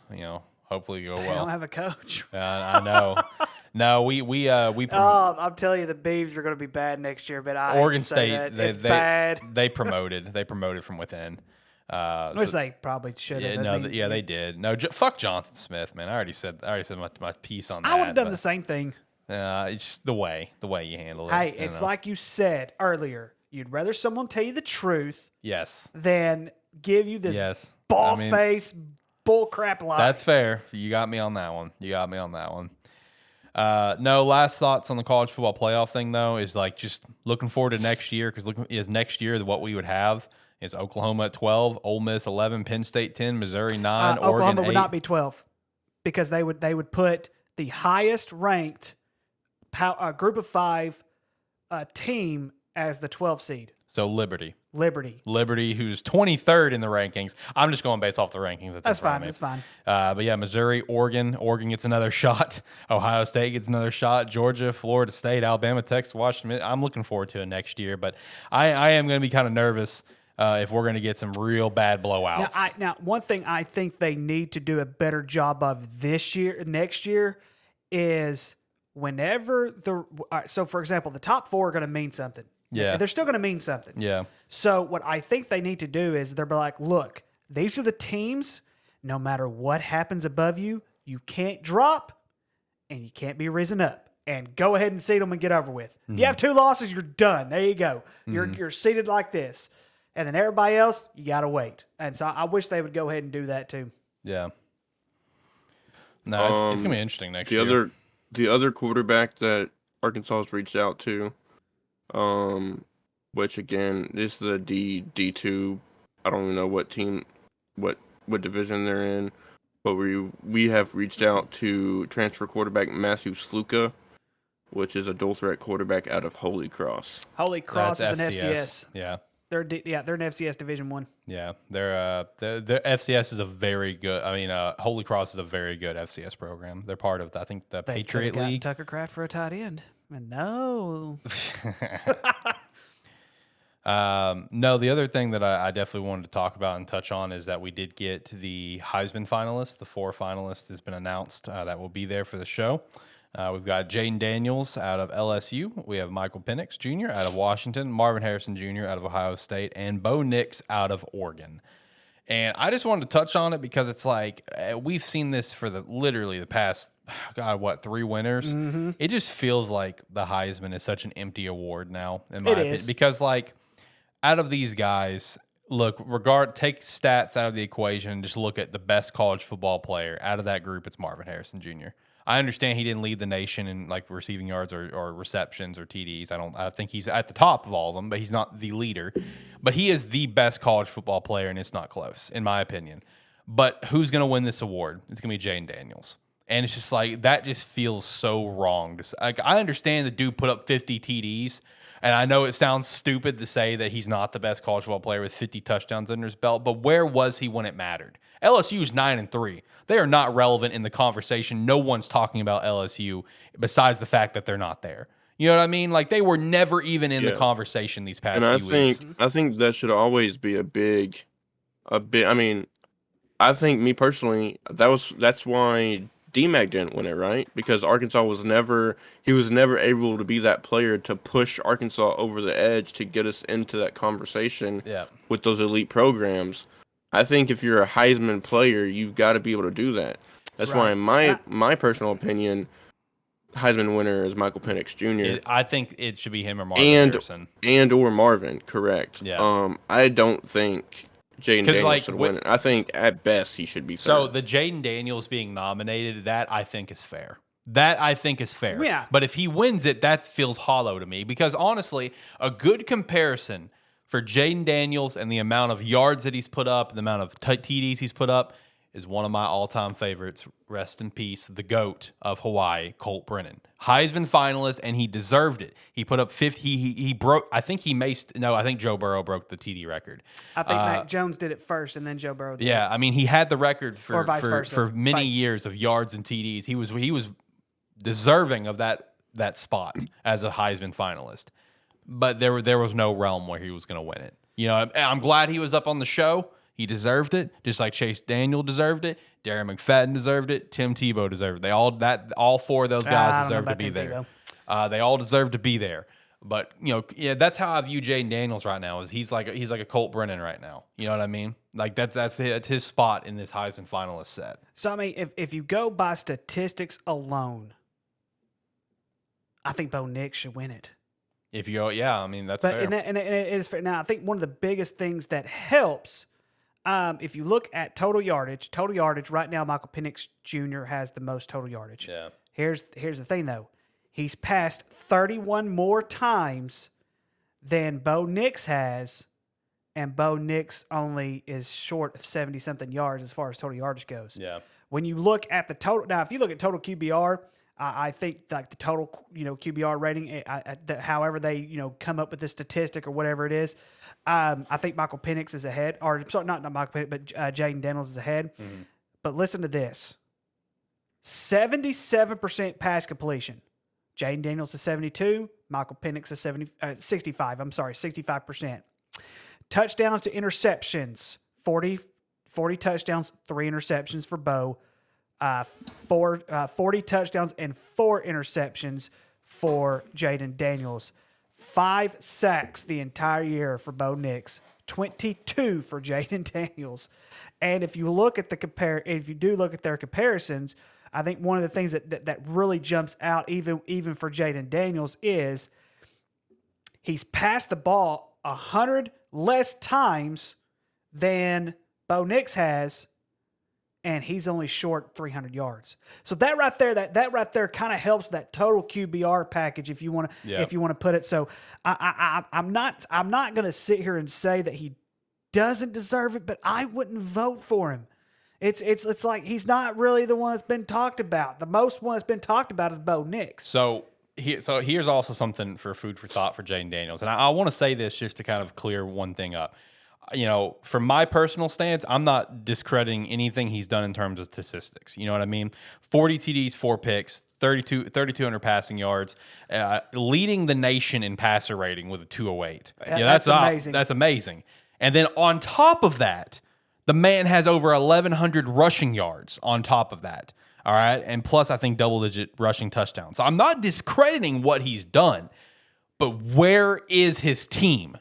S1: Hopefully go
S6: They
S1: well.
S6: don't have a coach.
S1: I know. No, we
S6: I'm telling you, the Beavs are going to be bad next year. But
S1: Oregon State
S6: it's bad.
S1: They promoted from within.
S6: Which they probably should have.
S1: They did. No, fuck Jonathan Smith, man. I already said my piece on that.
S6: I would have done the same thing.
S1: It's just the way you handle it.
S6: Hey, it's like you said earlier. You'd rather someone tell you the truth
S1: yes,
S6: than give you this
S1: yes,
S6: ball-faced bullcrap lie.
S1: That's fair. You got me on that one. No, last thoughts on the college football playoff thing though is just looking forward to next year because next year what we would have is Oklahoma at 12, Ole Miss 11, Penn State 10, Missouri 9, Oregon
S6: Oklahoma
S1: 8.
S6: would not be 12 because they would put the highest ranked group of 5 team as the 12 seed.
S1: So Liberty, who's 23rd in the rankings. I'm just going based off the rankings.
S6: That's fine. That's fine.
S1: But yeah, Missouri, Oregon gets another shot. Ohio State gets another shot. Georgia, Florida State, Alabama, Texas, Washington. I'm looking forward to it next year, but I am going to be kind of nervous if we're going to get some real bad blowouts.
S6: Now, one thing I think they need to do a better job of next year, is whenever so for example, the top 4 are going to mean something.
S1: Yeah.
S6: They're still going to mean something.
S1: Yeah.
S6: So what I think they need to do is they'll be like, look, these are the teams, no matter what happens above you, you can't drop and you can't be risen up. And go ahead and seed them and get over with. If you have 2 losses, you're done. There you go. You're seated like this. And then everybody else, you got to wait. And so I wish they would go ahead and do that too.
S1: Yeah. No, it's going to be interesting next year.
S3: The other quarterback that Arkansas has reached out to, which again, this is the D2. I don't even know what team, what division they're in, but we have reached out to transfer quarterback Matthew Sluka, which is a dual threat quarterback out of Holy Cross.
S6: Holy Cross is an
S1: That's
S6: FCS.
S1: Yeah.
S6: They're an FCS Division 1.
S1: Yeah, they're the FCS is a very good. I mean, Holy Cross is a very good FCS program. They're part of, I think, the Patriot League.
S6: Tucker Kraft for a tight end. And no.
S1: No, the other thing that I definitely wanted to talk about and touch on is that we did get the Heisman finalists. The 4 finalists has been announced that will be there for the show. We've got Jaden Daniels out of LSU. We have Michael Penix Jr. out of Washington, Marvin Harrison Jr. out of Ohio State, and Bo Nix out of Oregon. And I just wanted to touch on it because it's we've seen this for literally the past, 3 winners? Mm-hmm. It just feels like the Heisman is such an empty award now, in my opinion. Because, out of these guys, look, take stats out of the equation and just look at the best college football player. Out of that group, it's Marvin Harrison Jr. I understand he didn't lead the nation in receiving yards or receptions or TDs. I think he's at the top of all of them, but he's not the leader. But he is the best college football player, and it's not close, in my opinion. But who's going to win this award? It's going to be Jaden Daniels. And it's just that just feels so wrong. I understand the dude put up 50 TDs, and I know it sounds stupid to say that he's not the best college football player with 50 touchdowns under his belt, but where was he when it mattered? LSU is 9-3. They are not relevant in the conversation. No one's talking about LSU besides the fact that they're not there. You know what I mean? They were never even in the conversation these past few weeks.
S3: I think that should always be a big. I mean, I think me personally, that's why DMAC didn't win it, right? Because Arkansas was never able to be that player to push Arkansas over the edge to get us into that conversation with those elite programs. I think if you're a Heisman player, you've got to be able to do that. That's
S6: Right.
S3: why, in my personal opinion, Heisman winner is Michael Penix Jr.
S1: I think it should be him or Marvin Harrison.
S3: and or Marvin, correct?
S1: Yeah.
S3: I don't think Jaden Daniels
S1: like,
S3: should win it. I think at best he should be third.
S1: So the Jaden Daniels being nominated, that I think is fair. That I think is fair.
S6: Yeah.
S1: But if he wins it, that feels hollow to me because honestly, a good comparison for Jaden Daniels and the amount of yards that he's put up, the amount of TDs he's put up, is one of my all-time favorites. Rest in peace, the GOAT of Hawaii, Colt Brennan. Heisman finalist, and he deserved it. He put up 50. He broke, I think I think Joe Burrow broke the TD record.
S6: I think Mac Jones did it first, and then Joe Burrow did it.
S1: Yeah, I mean, he had the record
S6: Or vice versa.
S1: for many years of yards and TDs. He was deserving of that spot as a Heisman finalist. But there was no realm where he was going to win it. You know, I'm glad he was up on the show. He deserved it, just like Chase Daniel deserved it. Darren McFadden deserved it. Tim Tebow deserved it. All four of those guys deserve to be there. They all deserve to be there. But that's how I view Jaden Daniels right now. Is he's like a Colt Brennan right now. You know what I mean? Like that's his spot in this Heisman finalist set.
S6: So I mean, if you go by statistics alone, I think Bo Nix should win it.
S1: If you go, yeah, I mean that's
S6: But
S1: fair.
S6: and it is fair. Now I think one of the biggest things that helps. If you look at total yardage right now, Michael Penix Jr. has the most total yardage.
S1: Yeah.
S6: Here's the thing though, he's passed 31 more times than Bo Nix has, and Bo Nix only is short of 70-something yards as far as total yardage goes.
S1: Yeah.
S6: When you look at the total, now if you look at total QBR, I think like the total QBR rating, however they come up with this statistic or whatever it is. I think Michael Penix is ahead, or sorry, not Michael Penix, but Jaden Daniels is ahead. Mm-hmm. But listen to this: 77% pass completion. Jaden Daniels is 72. Michael Penix is 65. I'm sorry, 65%. Touchdowns to interceptions: 40 touchdowns, 3 interceptions for Bo. 40 touchdowns and 4 interceptions for Jaden Daniels. 5 sacks the entire year for Bo Nix, 22 for Jaden Daniels. And if you look at their comparisons, I think one of the things that really jumps out even for Jaden Daniels is he's passed the ball 100 less times than Bo Nix has, and he's only short 300 yards. So that right there kind of helps that total QBR package if you want to put it. So I'm not going to sit here and say that he doesn't deserve it, but I wouldn't vote for him. It's like he's not really the one that's been talked about. The most one that's been talked about is Bo Nix.
S1: So here's also something for food for thought for Jaden Daniels, and I want to say this just to kind of clear one thing up. From my personal stance, I'm not discrediting anything he's done in terms of statistics. You know what I mean? 40 TDs, 4 picks, 3,200 passing yards, leading the nation in passer rating with a 208.
S6: That's amazing.
S1: That's amazing. And then on top of that, the man has over 1,100 rushing yards on top of that. All right. And plus, I think double-digit rushing touchdowns. So I'm not discrediting what he's done, but where is his team?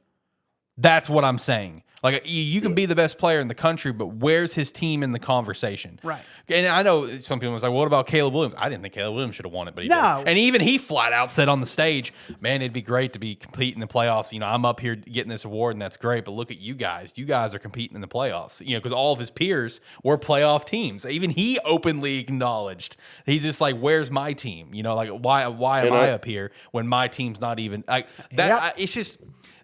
S1: That's what I'm saying. Like, you can be the best player in the country, but where's his team in the conversation?
S6: Right.
S1: And I know some people was like, what about Caleb Williams? I didn't think Caleb Williams should have won it, but he did. And even he flat out said on the stage, man, it'd be great to be competing in the playoffs. I'm up here getting this award, and that's great, but look at you guys. You guys are competing in the playoffs, because all of his peers were playoff teams. Even he openly acknowledged. He's just like, where's my team? Like, why am I up here when my team's not even like that? It's just...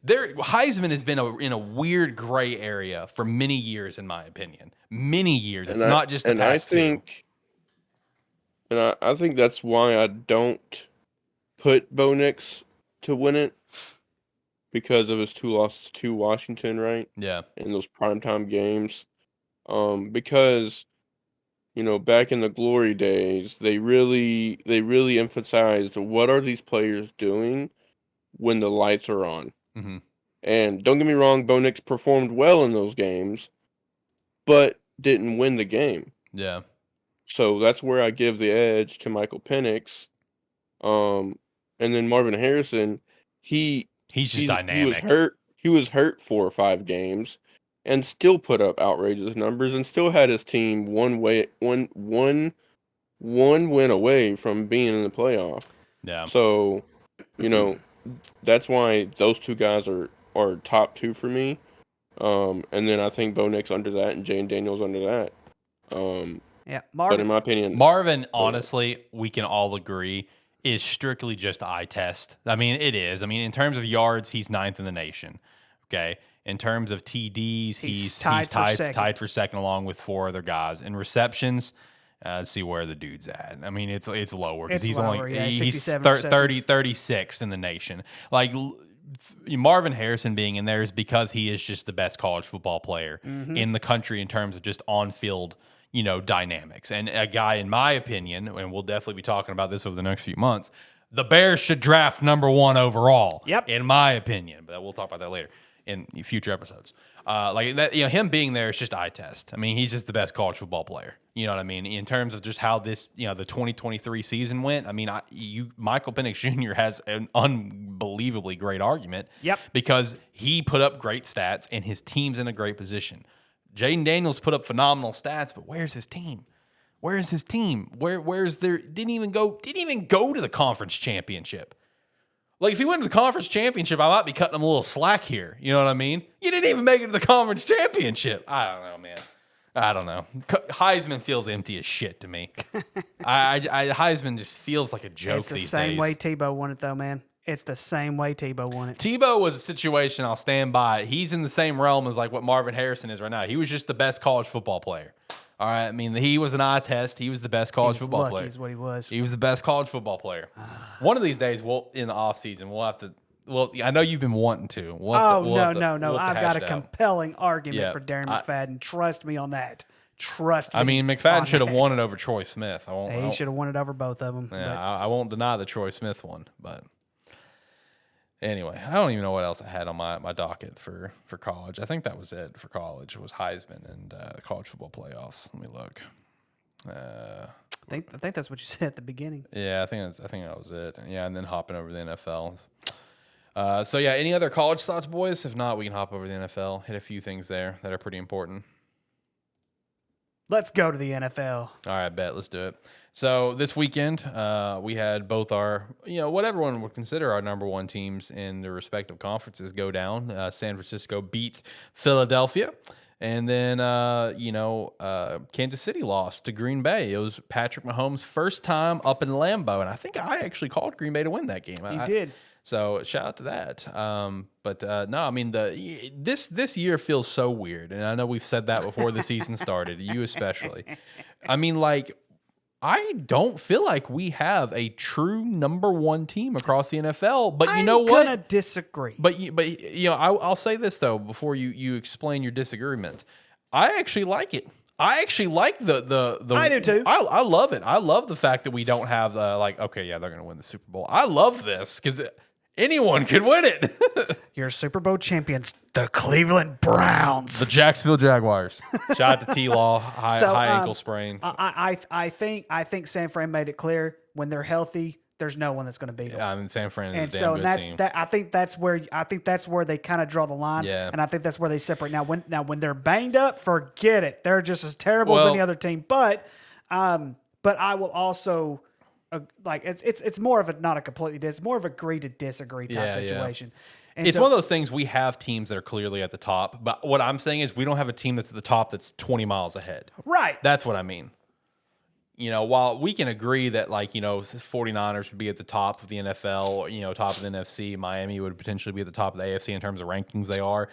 S1: Heisman has been in a weird gray area for many years, in my opinion. Many years. It's not just the past two.
S3: I think that's why I don't put Bo Nix to win it, because of his 2 losses to Washington, right?
S1: Yeah.
S3: In those primetime games. Because, back in the glory days, they really emphasized what are these players doing when the lights are on.
S1: Mm-hmm.
S3: And don't get me wrong, Bo Nix performed well in those games, but didn't win the game.
S1: Yeah.
S3: So that's where I give the edge to Michael Penix. And then Marvin Harrison, he's just
S1: dynamic.
S3: He was hurt 4 or 5 games. and still put up outrageous numbers and still had his team one win away from being in the playoff.
S1: Yeah.
S3: So, that's why those two guys are top two for me. And then I think Bo Nix under that and Jane Daniels under that.
S6: Yeah,
S3: But in my opinion,
S1: Marvin, honestly, we can all agree, is strictly just eye test. I mean, it is. I mean, in terms of yards, he's 9th in the nation. Okay. In terms of TDs, he's tied for second along with 4 other guys. In receptions, let's see where the dude's at. I mean, it's lower because he's
S6: lower,
S1: only
S6: yeah,
S1: he's
S6: 67
S1: 36th in the nation. Like Marvin Harrison being in there is because he is just the best college football player in the country in terms of just on-field, dynamics. And a guy, in my opinion, and we'll definitely be talking about this over the next few months, the Bears should draft number 1 overall.
S6: Yep.
S1: In my opinion, but we'll talk about that later in future episodes. Like that, him being there is just eye test. I mean, he's just the best college football player. You know what I mean? In terms of just how this, the 2023 season went. I mean, Michael Penix Jr. has an unbelievably great argument.
S6: Yep.
S1: Because he put up great stats and his team's in a great position. Jaden Daniels put up phenomenal stats, but where's his team? Where's his team? Where's their didn't even go to the conference championship. Like, if he went to the conference championship, I might be cutting him a little slack here. You know what I mean? You didn't even make it to the conference championship. I don't know, man. I don't know. Heisman feels empty as shit to me. Heisman just feels like a joke these days.
S6: It's the same way Tebow won it, though, man. It's the same way Tebow won it.
S1: Tebow was a situation I'll stand by. He's in the same realm as like what Marvin Harrison is right now. He was just the best college football player. All right, I mean, he was an eye test. He was the best college football player.
S6: Is what he was.
S1: He was the best college football player. One of these days, in the off season, we'll have to. Well, I know you've been wanting to.
S6: No. I've got a compelling argument for Darren McFadden. Trust me on that. Trust me.
S1: I mean, McFadden should have won it over Troy Smith.
S6: He should have won it over both of them.
S1: Yeah, I won't deny the Troy Smith one, but anyway, I don't even know what else I had on my docket for college. I think that was it for college. It was Heisman and college football playoffs. Let me look.
S6: I think that's what you said at the beginning.
S1: Yeah, I think that was it. Yeah, and then hopping over the NFL. So yeah, any other college thoughts, boys? If not, we can hop over the NFL. Hit a few things there that are pretty important.
S6: Let's go to the NFL.
S1: All right, bet. Let's do it. So this weekend, we had both our, what everyone would consider our number 1 teams in their respective conferences go down. San Francisco beat Philadelphia. And then, Kansas City lost to Green Bay. It was Patrick Mahomes' first time up in Lambeau. And I think I actually called Green Bay to win that game.
S6: You did.
S1: So shout out to that. No, I mean, this year feels so weird. And I know we've said that before the season started, you especially. I mean, like, I don't feel like we have a true number 1 team across the NFL. But you know what?
S6: I'm gonna disagree.
S1: But I'll say this though before you explain your disagreement. I actually like it. I actually like the.
S6: I do too.
S1: I love it. I love the fact that we don't have okay, yeah, they're gonna win the Super Bowl. I love this because anyone could win it.
S6: Your Super Bowl champions, the Cleveland Browns,
S1: the Jacksonville Jaguars. Shout out to T-Law, high ankle sprain.
S6: I think San Fran made it clear when they're healthy, there's no one that's going to beat them.
S1: Yeah, I mean, San Fran is
S6: and
S1: a damn
S6: so
S1: good
S6: that's
S1: team.
S6: that. I think that's where they kind of draw the line.
S1: Yeah.
S6: And I think that's where they separate. Now when they're banged up, forget it. They're just as terrible as any other team. But I will also. It's more of a not a completely it's more of agree to disagree type situation. And
S1: it's one of those things. We have teams that are clearly at the top, but what I'm saying is we don't have a team that's at the top that's 20 miles ahead.
S6: Right.
S1: That's what I mean. While we can agree that 49ers would be at the top of the NFL, top of the NFC, Miami would potentially be at the top of the AFC in terms of rankings they are.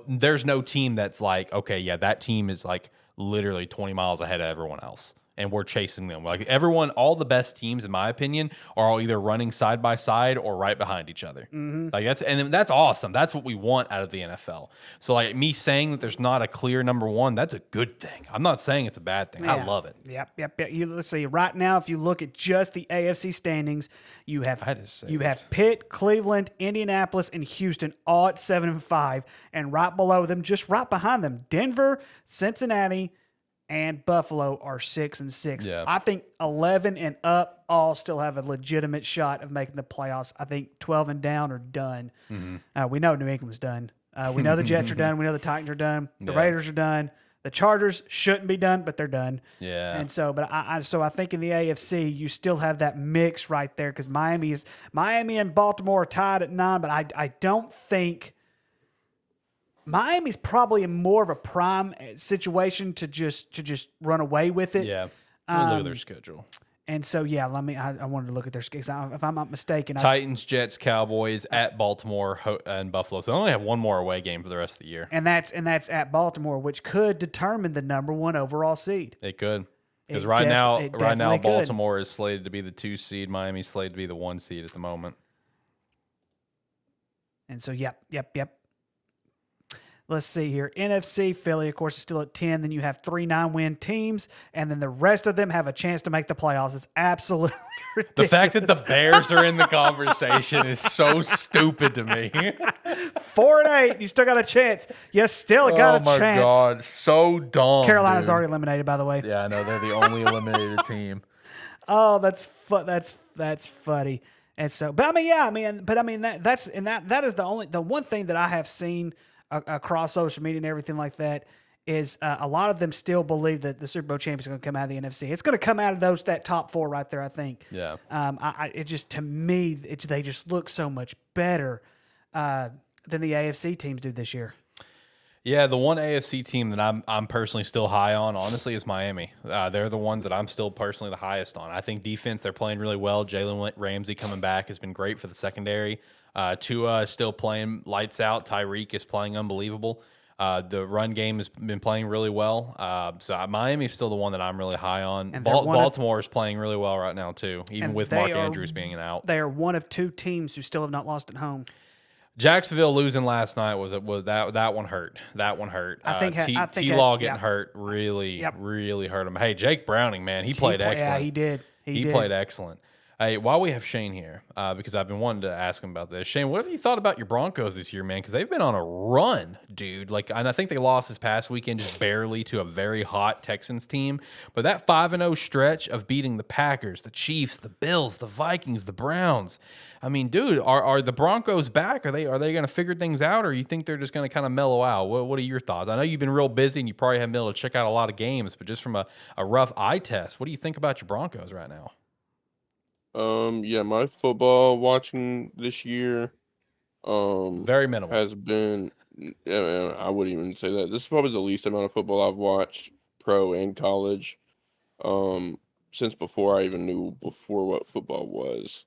S1: There's no team that's like, okay, yeah, that team is like literally 20 miles ahead of everyone else. And we're chasing them. Like everyone, all the best teams, in my opinion, are all either running side by side or right behind each other.
S6: Mm-hmm.
S1: That's awesome. That's what we want out of the NFL. So like me saying that there's not a clear number 1, that's a good thing. I'm not saying it's a bad thing.
S6: Yeah.
S1: I love it.
S6: Yep. Let's see. Right now, if you look at just the AFC standings, you have Pitt, Cleveland, Indianapolis, and Houston all at 7-5, and right below them, just right behind them, Denver, Cincinnati, and Buffalo are 6-6.
S1: Yeah.
S6: I think 11 and up all still have a legitimate shot of making the playoffs. I think 12 and down are done.
S1: Mm-hmm.
S6: We know New England's done. We know the Jets are done. We know the Titans are done. The
S1: Yeah.
S6: Raiders are done. The Chargers shouldn't be done, but they're done.
S1: Yeah.
S6: And so, but I think in the AFC you still have that mix right there because Miami and Baltimore are tied at 9, but I don't think Miami's probably in more of a prime situation to just run away with it.
S1: Yeah. Let me look at their schedule.
S6: And so, yeah, I wanted to look at their schedule. If I'm not mistaken,
S1: Titans, Jets, Cowboys at Baltimore and Buffalo. So they only have one more away game for the rest of the year.
S6: and that's at Baltimore, which could determine the number 1 overall seed.
S1: It could. Because
S6: It
S1: right now
S6: definitely could.
S1: Baltimore is slated to be the 2 seed. Miami's slated to be the 1 seed at the moment.
S6: And so, yep. Let's see here. NFC, Philly, of course, is still at 10. Then you have 3 9-win teams, and then the rest of them have a chance to make the playoffs. It's absolutely ridiculous.
S1: The fact that the Bears are in the conversation is so stupid to me.
S6: 4-8, you still got a chance. You still got a chance.
S1: Oh my God, so dumb.
S6: Carolina's
S1: dude.
S6: already eliminated, by the way.
S1: Yeah, I know they're the only eliminated team.
S6: Oh, that's funny. And so, that is the one thing that I have seen across social media and everything like that is a lot of them still believe that the Super Bowl champion is going to come out of the NFC. It's going to come out of that top 4 right there, I think.
S1: Yeah.
S6: It just, to me, they just look so much better than the AFC teams do this year.
S1: Yeah, the one AFC team that I'm personally still high on, honestly, is Miami. They're the ones that I'm still personally the highest on. I think defense, they're playing really well. Jalen Ramsey coming back has been great for the secondary. Tua is still playing lights out. Tyreek is playing unbelievable. The run game has been playing really well. So Miami is still the one that I'm really high on.
S6: And
S1: Baltimore is playing really well right now, too, even
S6: And
S1: with Mark Andrews being out.
S6: They are one of 2 teams who still have not lost at home.
S1: Jacksonville losing last night was that one hurt. That one hurt.
S6: I think
S1: T-Law getting hurt really hurt him. Hey, Jake Browning, man, he played excellent.
S6: Yeah, he did.
S1: He played excellent. Hey, while we have Shane here, because I've been wanting to ask him about this. Shane, what have you thought about your Broncos this year, man? Because they've been on a run, dude. And I think they lost this past weekend just barely to a very hot Texans team. But that 5-0 stretch of beating the Packers, the Chiefs, the Bills, the Vikings, the Browns. I mean, dude, are the Broncos back? Are they going to figure things out, or you think they're just going to kind of mellow out? What are your thoughts? I know you've been real busy and you probably haven't been able to check out a lot of games, but just from a rough eye test, what do you think about your Broncos right now?
S3: Yeah, my football watching this year,
S1: Very minimal.
S3: has been, yeah, I wouldn't even say that. This is probably the least amount of football I've watched, pro and college, since before I even knew what football was.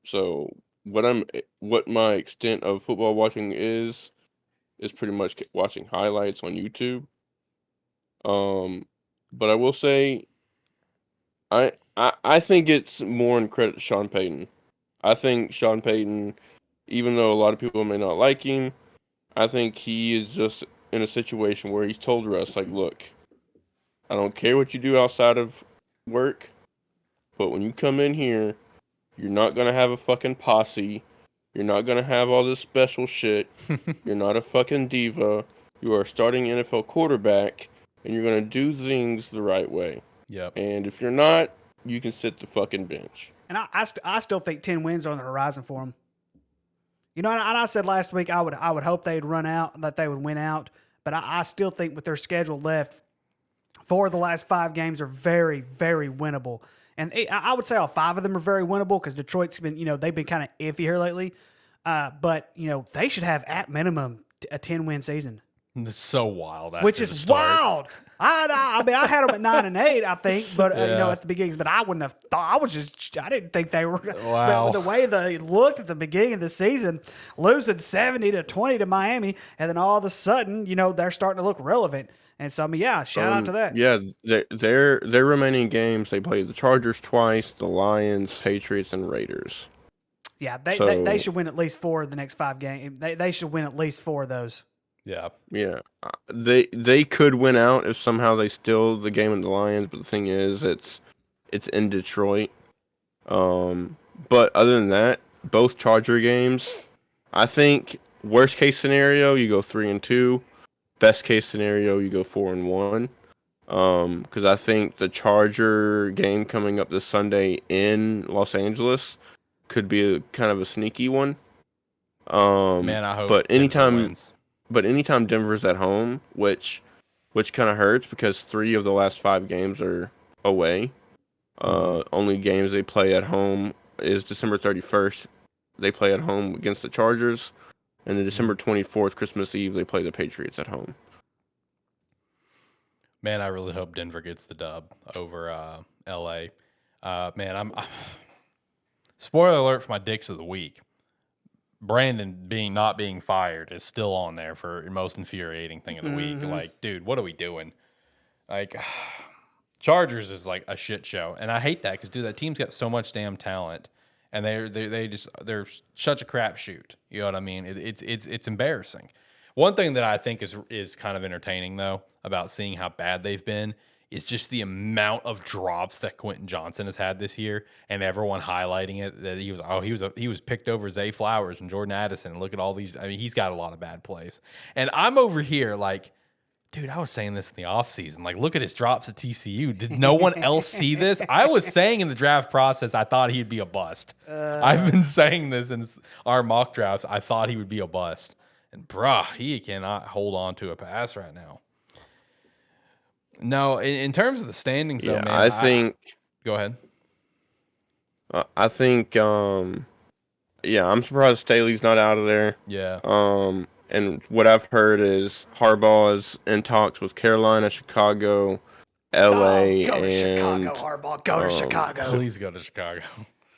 S3: So what my extent of football watching is pretty much watching highlights on YouTube. But I will say, I think it's more in credit to Sean Payton. I think Sean Payton, even though a lot of people may not like him, I think he is just in a situation where he's told Russ, like, look, I don't care what you do outside of work, but when you come in here, you're not going to have a fucking posse. You're not going to have all this special shit. You're not a fucking diva. You are a starting NFL quarterback, and you're going to do things the right way.
S1: Yep.
S3: And if you're not, you can sit the fucking bench.
S6: And I still think 10 wins are on the horizon for them. You know, and I said last week I would hope they'd run out, that they would win out. But I still think with their schedule left, 4 of the last 5 games are very, very winnable. And I would say all 5 of them are very winnable because Detroit's been, they've been kind of iffy here lately. But, they should have at minimum a 10-win season.
S1: It's so wild.
S6: Which is wild. I mean, I had them at 9-8, I think, but at the beginning. But I wouldn't have thought. I didn't think they were.
S1: Wow.
S6: The way they looked at the beginning of the season, losing 70-20 to Miami, and then all of a sudden, they're starting to look relevant. And so, I mean, yeah, shout out to that.
S3: Yeah, their remaining games, they played the Chargers twice, the Lions, Patriots, and Raiders.
S6: Yeah, they should win at least 4 of the next 5 games. They should win at least 4 of those.
S1: Yeah.
S3: Yeah. They could win out if somehow they steal the game of the Lions, but the thing is, it's in Detroit. But other than that, both Charger games, I think worst case scenario, you go 3-2. Best case scenario, you go 4-1. Because I think the Charger game coming up this Sunday in Los Angeles could be kind of a sneaky one.
S1: Man, I hope
S3: But
S1: Denver
S3: anytime,
S1: wins.
S3: Denver's at home, which kind of hurts because 3 of the last 5 games are away. Only games they play at home is December 31st. They play at home against the Chargers, and then December 24th, Christmas Eve, they play the Patriots at home.
S1: Man, I really hope Denver gets the dub over LA. Man, I'm spoiler alert for my dicks of the week. Brandon not being fired is still on there for most infuriating thing of the week. Like, dude, what are we doing? Like, Chargers is like a shit show, and I hate that because dude, that team's got so much damn talent, and they're such a crapshoot. You know what I mean? It's embarrassing. One thing that I think is kind of entertaining though about seeing how bad they've been is just the amount of drops that Quentin Johnson has had this year, and everyone highlighting it that he was picked over Zay Flowers and Jordan Addison. And look at all these. I mean, he's got a lot of bad plays, and I'm over here like, dude, I was saying this in the offseason. Like, look at his drops at TCU. Did no one else see this? I was saying in the draft process, I thought he'd be a bust. I've been saying this in our mock drafts. I thought he would be a bust. And, bruh, he cannot hold on to a pass right now. No, in terms of the standings, though, man.
S3: I think.
S1: Go ahead.
S3: I think. I'm surprised Staley's not out of there.
S1: Yeah.
S3: And what I've heard is Harbaugh is in talks with Carolina, Chicago, LA,
S2: Go to
S3: and
S2: Chicago, Harbaugh. Go to Chicago.
S1: Please go to Chicago.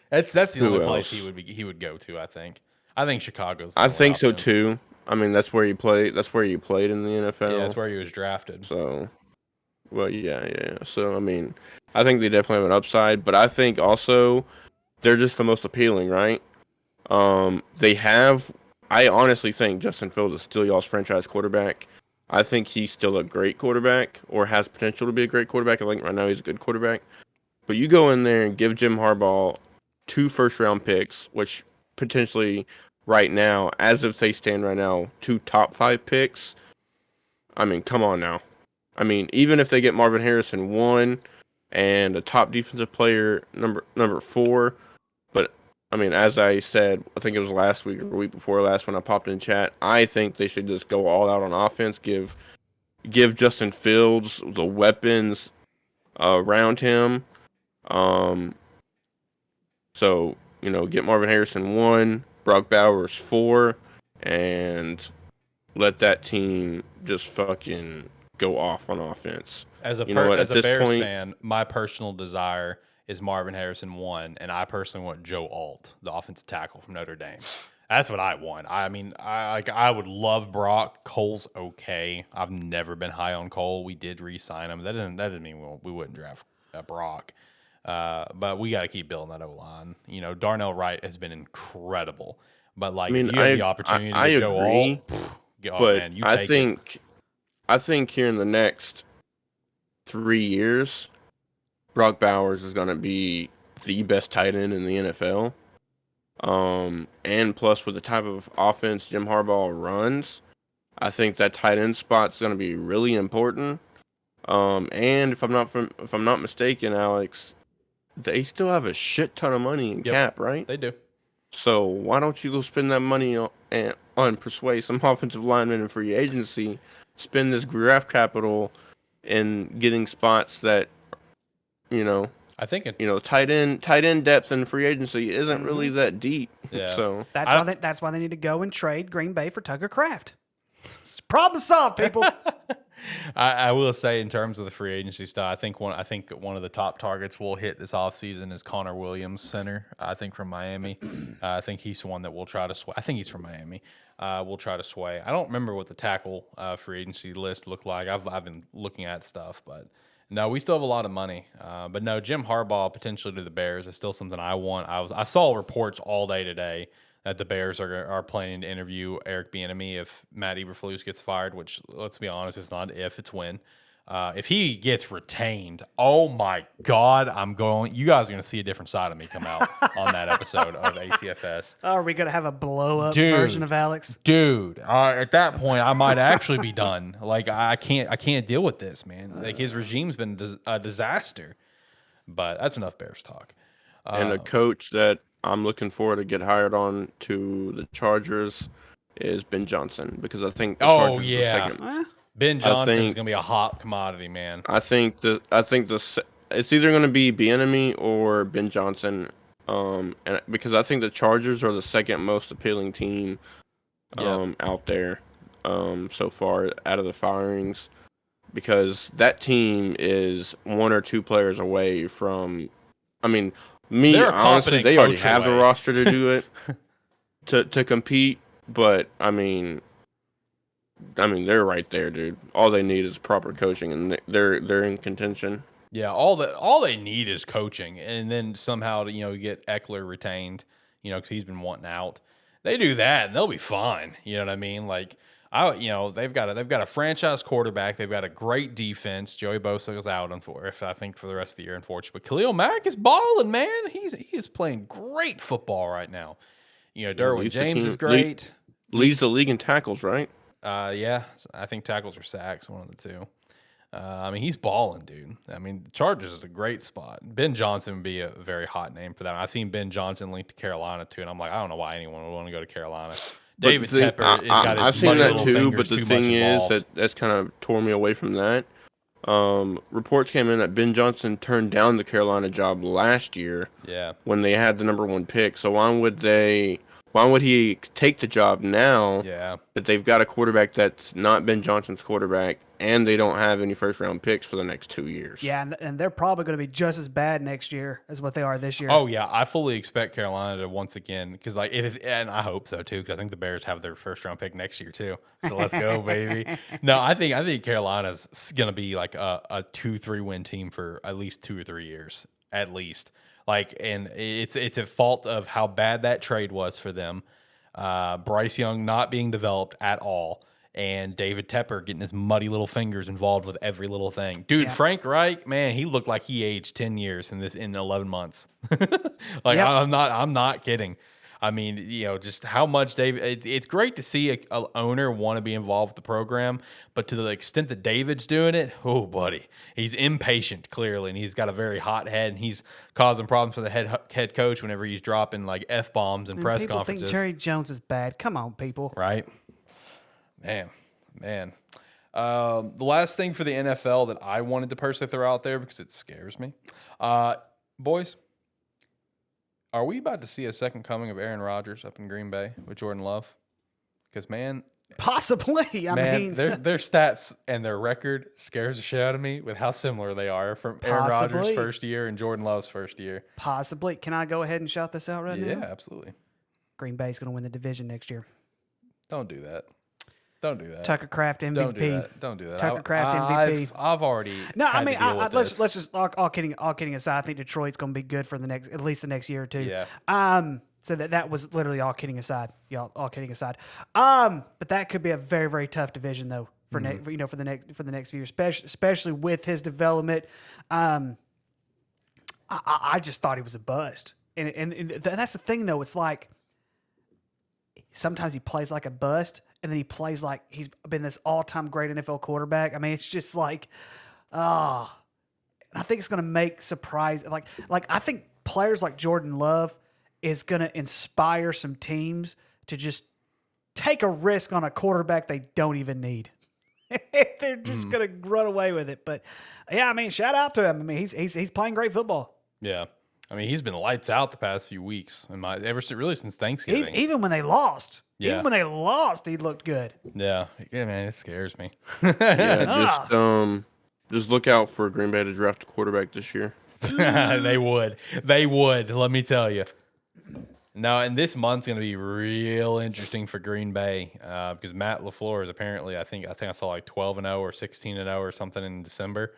S1: That's the
S3: Who
S1: only place
S3: else?
S1: he would go to, I think. I think Chicago's the
S3: I
S1: only
S3: think so
S1: option.
S3: too. I mean, that's where he played. That's where he played in the NFL.
S1: Yeah, that's where he was drafted.
S3: So, well, yeah. So, I mean, I think they definitely have an upside, but I think also they're just the most appealing, right? I honestly think Justin Fields is still y'all's franchise quarterback. I think he's still a great quarterback or has potential to be a great quarterback. I think right now he's a good quarterback. But you go in there and give Jim Harbaugh 2 first-round picks, which potentially right now, as if they stand right now, 2 top 5 picks. I mean, come on now. I mean, even if they get Marvin Harrison 1 and a top defensive player number 4, but I mean, as I said, I think it was last week or the week before last when I popped in chat, I think they should just go all out on offense, give Justin Fields the weapons around him. So, get Marvin Harrison 1, Brock Bowers 4, and let that team just fucking go off on offense.
S1: As a
S3: At this
S1: Bears
S3: point,
S1: fan, my personal desire is Marvin Harrison 1, and I personally want Joe Alt, the offensive tackle from Notre Dame. That's what I want. I mean, I would love Brock. Cole's okay. I've never been high on Cole. We did re-sign him. That doesn't mean we wouldn't draft Brock. But we got to keep building that O-line. Darnell Wright has been incredible. But if you have the opportunity to get Joe
S3: agree,
S1: Alt,
S3: but
S1: man, you
S3: I
S1: take
S3: think
S1: it.
S3: I think here in the next 3 years, Brock Bowers is going to be the best tight end in the NFL. And plus with the type of offense Jim Harbaugh runs, I think that tight end spot is going to be really important. And if I'm not mistaken, Alex, they still have a shit ton of money in cap, right?
S1: They do.
S3: So why don't you go spend that money on persuade some offensive linemen in free agency, spend this draft capital in getting spots that,
S1: I think
S3: tight end depth in free agency isn't really that deep.
S1: Yeah.
S3: So
S6: That's why they need to go and trade Green Bay for Tucker Kraft. Problem solved, people.
S1: I will say in terms of the free agency stuff, I think one of the top targets we'll hit this offseason is Connor Williams, center. I think from Miami. I think he's the one that we'll try to sway. I think he's from Miami. We'll try to sway. I don't remember what the tackle free agency list looked like. I've been looking at stuff, but no, we still have a lot of money. But no, Jim Harbaugh potentially to the Bears is still something I want. I saw reports all day today that the Bears are planning to interview Eric Bieniemy if Matt Eberflus gets fired, which, let's be honest, it's not if, it's when. If he gets retained, oh my God, you guys are going to see a different side of me come out on that episode of ATFS.
S6: Are we going to have a blow-up version of Alex?
S1: Dude, at that point, I might actually be done. Like, I can't deal with this, man. Like, his regime's been a disaster. But that's enough Bears talk.
S3: And a coach that I'm looking forward to get hired on to the Chargers is Ben Johnson, because I think the Chargers are the second.
S1: Ben Johnson is
S3: think-
S1: going to be a hot commodity, man.
S3: I think it's either going to be Bieniemy or Ben Johnson, and because I think the Chargers are the second most appealing team out there so far out of the firings, because that team is one or two players away from. I mean, honestly, they already have the roster to do it to compete, but I mean, they're right there, dude. All they need is proper coaching, and they're in contention.
S1: Yeah, all they need is coaching, and then somehow to get Eckler retained, because he's been wanting out. They do that, and they'll be fine. You know what I mean? Like they've got a franchise quarterback. They've got a great defense. Joey Bosa is out for the rest of the year, unfortunately. But Khalil Mack is balling, man. He is playing great football right now. Derwin James is great.
S3: Leads the league in tackles, right?
S1: Yeah, I think tackles or sacks, one of the two. He's balling, dude. The Chargers is a great spot. Ben Johnson would be a very hot name for that. I've seen Ben Johnson linked to Carolina too, and I'm like, I don't know why anyone would want to go to Carolina. David Tepper,
S3: I've seen that too, but the thing is
S1: involved.
S3: that's kind of tore me away from that. Reports came in that Ben Johnson turned down the Carolina job last year.
S1: Yeah.
S3: When they had the number 1 pick, so why would he take the job now?
S1: Yeah.
S3: That they've got a quarterback that's not Ben Johnson's quarterback, and they don't have any first-round picks for the next 2 years.
S6: Yeah, and they're probably going to be just as bad next year as what they are this year.
S1: Oh yeah, I fully expect Carolina to once again, because and I hope so too, because I think the Bears have their first-round pick next year too. So let's go, baby. No, I think Carolina's going to be like a 2-3 win team for at least 2 or 3 years, at least. And it's a fault of how bad that trade was for them. Bryce Young not being developed at all, and David Tepper getting his muddy little fingers involved with every little thing. Dude, yeah. Frank Reich, man, he looked like he aged 10 years in 11 months. I'm not kidding. Just how much David. It's great to see a owner want to be involved with the program, but to the extent that David's doing it, oh, buddy, he's impatient clearly, and he's got a very hot head, and he's causing problems for the head coach whenever he's dropping like F-bombs and press
S6: people
S1: conferences.
S6: Think Jerry Jones is bad. Come on, people.
S1: Right, man. The last thing for the NFL that I wanted to personally throw out there because it scares me, boys. Are we about to see a second coming of Aaron Rodgers up in Green Bay with Jordan Love? Because, man...
S6: Possibly. I mean...
S1: their stats and their record scares the shit out of me with how similar they are from Aaron Rodgers' first year and Jordan Love's first year.
S6: Possibly. Can I go ahead and shout this out right now?
S1: Yeah, absolutely.
S6: Green Bay's going to win the division next year.
S1: Don't do that. Don't do that.
S6: Tucker Kraft MVP.
S1: Don't do that.
S6: Tucker Kraft MVP.
S1: I've already.
S6: No, let's just all kidding aside. I think Detroit's going to be good for at least the next year or two.
S1: Yeah.
S6: So that was literally all kidding aside, y'all. All kidding aside. But that could be a very, very tough division though for for the next few years, especially with his development. I just thought he was a bust, and that's the thing though. It's like sometimes he plays like a bust. And then he plays like he's been this all-time great NFL quarterback. It's just like, I think it's going to make surprise. Like I think players like Jordan Love is going to inspire some teams to just take a risk on a quarterback they don't even need. They're just going to run away with it. But yeah, shout out to him. He's playing great football.
S1: Yeah. He's been lights out the past few weeks, really since Thanksgiving.
S6: Even when they lost.
S1: Yeah.
S6: Even when they lost, he looked good.
S1: Yeah, man, it scares me.
S3: Just look out for Green Bay to draft a quarterback this year.
S1: They would. Let me tell you. No, and this month's going to be real interesting for Green Bay because Matt LaFleur is apparently, I think I saw like 12-0 or 16-0 or something in December.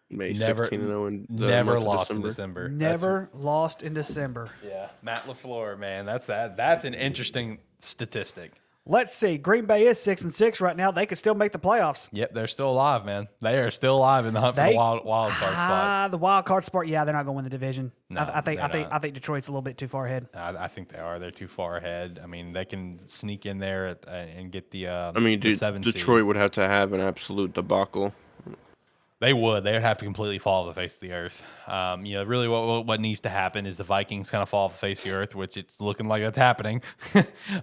S3: Maybe 16-0 in the
S1: never
S3: month of
S1: lost in December.
S6: Never lost in December.
S1: Yeah, Matt LaFleur, man, that's an interesting statistic.
S6: Let's see. Green Bay is 6-6 right now. They could still make the playoffs.
S1: Yep, they're still alive, man. They are still alive in the hunt for the wild card spot.
S6: The wild card spot. Yeah, they're not going to win the division.
S1: No,
S6: I think Detroit's a little bit too far ahead.
S1: I think they are. They're too far ahead. They can sneak in there and get the.
S3: Dude,
S1: 7
S3: Detroit
S1: seed.
S3: would have to have an absolute debacle.
S1: They would. They would have to completely fall off the face of the earth. Really what needs to happen is the Vikings kind of fall off the face of the earth, which it's looking like that's happening.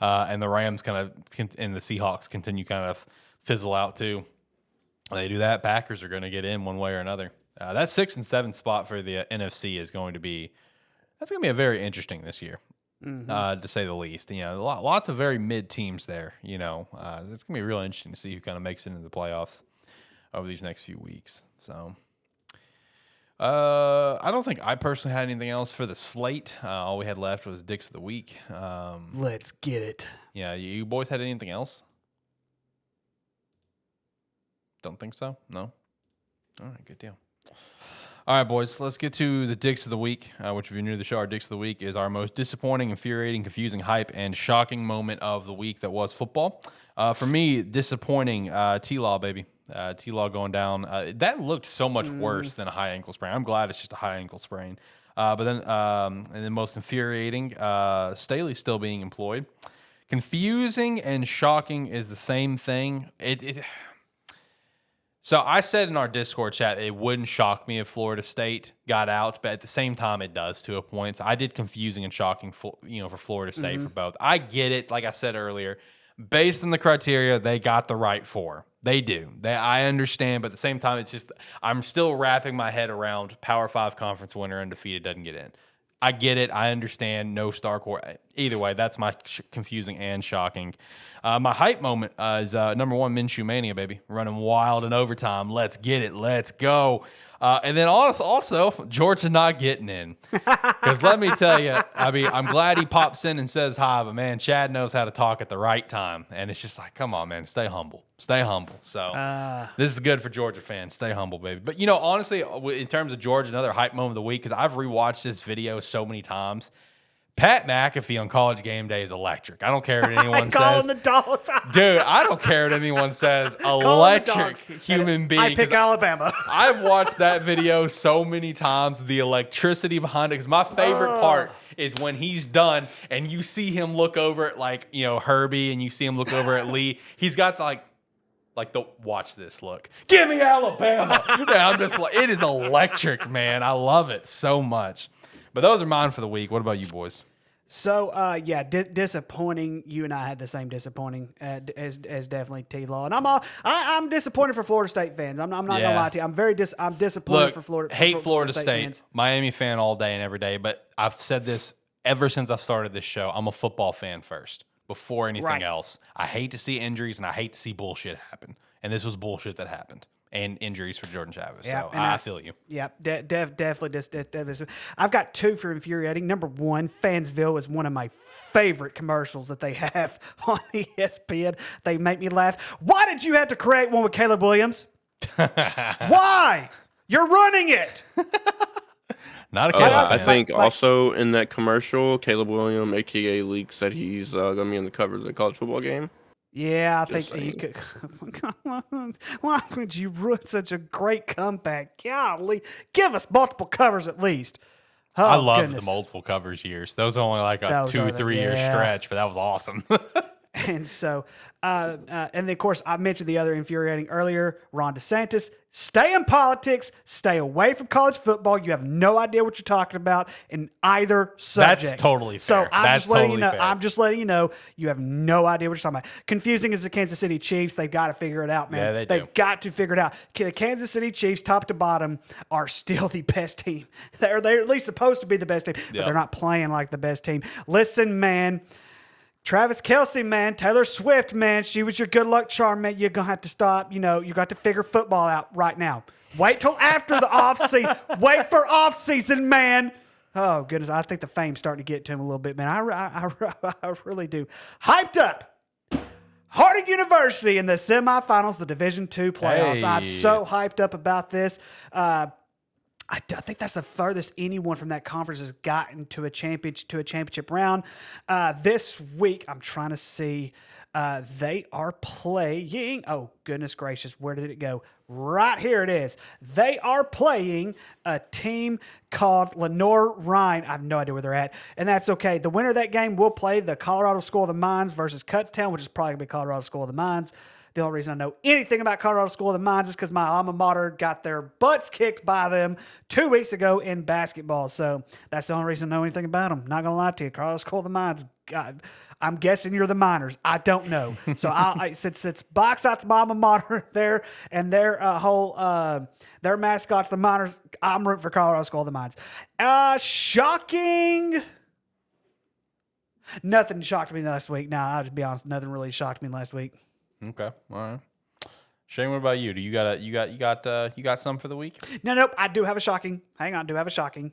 S1: And the Rams and the Seahawks continue kind of fizzle out too. They do that, Packers are going to get in one way or another. That 6 and 7 spot for the NFC is going to be a very interesting this year, to say the least. Lots of very mid teams there. It's going to be real interesting to see who kind of makes it into the playoffs over these next few weeks. So, I don't think I personally had anything else for the slate. All we had left was Dicks of the Week.
S6: Let's get it.
S1: Yeah, you boys had anything else? Don't think so? No? All right, good deal. All right, boys, let's get to the Dicks of the Week, which if you're new to the show, our Dicks of the Week is our most disappointing, infuriating, confusing, hype, and shocking moment of the week that was football. For me, disappointing, T-Law, baby. T-Law going down. That looked so much worse than a high ankle sprain. I'm glad it's just a high ankle sprain. But then, and then most infuriating, Staley still being employed. Confusing and shocking is the same thing. So I said in our Discord chat, it wouldn't shock me if Florida State got out, but at the same time, it does to a point. So I did confusing and shocking, for Florida State for both. I get it. Like I said earlier, based on the criteria, they got the right 4. They do. I understand, but at the same time, it's just I'm still wrapping my head around Power 5 conference winner undefeated doesn't get in. I get it. I understand. No star core. Either way, that's my confusing and shocking. My hype moment is number 1, Minshew Mania, baby. Running wild in overtime. Let's get it. Let's go. And then also, Georgia not getting in. Because let me tell you, I'm glad he pops in and says hi, but man, Chad knows how to talk at the right time. And it's just like, come on, man, stay humble. Stay humble. So this is good for Georgia fans. Stay humble, baby. But, honestly, in terms of Georgia, another hype moment of the week, because I've rewatched this video so many times. Pat McAfee on College Game Day is electric. I don't care what anyone says.
S6: The dogs.
S1: Dude, I don't care what anyone says. Electric human being.
S6: I pick Alabama.
S1: I've watched that video so many times, the electricity behind it, because my favorite part is when he's done and you see him look over at Herbie and you see him look over at Lee. He's got the watch this look. Give me Alabama. And I'm just like, it is electric, man. I love it so much. But those are mine for the week. What about you boys?
S6: So, disappointing. You and I had the same disappointing as definitely T-Law, and I'm disappointed for Florida State fans. I'm not gonna lie to you. I'm disappointed for Florida.
S1: Florida State
S6: fans.
S1: Miami fan all day and every day. But I've said this ever since I started this show. I'm a football fan first before anything else. I hate to see injuries and I hate to see bullshit happen. And this was bullshit that happened. And injuries for Jordan Chavez.
S6: Yeah,
S1: so I feel you.
S6: Yeah, definitely. I've got 2 for infuriating. Number 1, Fansville is one of my favorite commercials that they have on ESPN. They make me laugh. Why did you have to create one with Caleb Williams? Why? You're running it.
S1: Not a Caleb
S3: I
S1: fan.
S3: think also in that commercial, Caleb Williams, a.k.a. Leak, said he's going to be on the cover of the college football game.
S6: Yeah, I
S3: Just
S6: think you
S3: saying.
S6: could. Why would you ruin such a great comeback? Golly, give us multiple covers at least. Oh,
S1: I love
S6: goodness.
S1: the multiple covers years. Those are only like a
S6: Those
S1: 2-3 year stretch, but that was awesome.
S6: And so, and then of course, I mentioned the other infuriating earlier, Ron DeSantis. Stay in politics. Stay away from college football. You have no idea what you're talking about in either subject.
S1: That's totally fair.
S6: So I'm just letting you know. You have no idea what you're talking about. Confusing is the Kansas City Chiefs. They've got to figure it out, man.
S1: Yeah,
S6: They've got to figure it out. The Kansas City Chiefs, top to bottom, are still the best team. They're at least supposed to be the best team, but they're not playing like the best team. Listen, man. Travis Kelce, man, Taylor Swift, man, she was your good luck charm, man. You're going to have to stop. You got to figure football out right now. Wait till after the offseason. Wait for offseason, man. Oh, goodness. I think the fame's starting to get to him a little bit, man. I really do. Hyped up. Harding University in the semifinals, the Division II playoffs.
S1: Hey.
S6: I'm so hyped up about this. I think that's the furthest anyone from that conference has gotten to a championship round. This week, I'm trying to see. They are playing. Oh, goodness gracious. Where did it go? Right here it is. They are playing a team called Lenore Rhine. I have no idea where they're at, and that's okay. The winner of that game will play the Colorado School of the Mines versus Kutztown, which is probably going to be Colorado School of the Mines. The only reason I know anything about Colorado School of the Mines is because my alma mater got their butts kicked by them 2 weeks ago in basketball. So that's the only reason I know anything about them. Not going to lie to you. Colorado School of the Mines, God, I'm guessing you're the Miners. I don't know. So since Box Out's my alma mater there and their their mascots, the Miners, I'm rooting for Colorado School of the Mines. Shocking. Nothing shocked me last week. Nah, I'll just be honest. Nothing really shocked me last week.
S1: Okay. All right. Shane, what about you? Do you got some for the week?
S6: Nope. I do have a shocking. Hang on. I do have a shocking.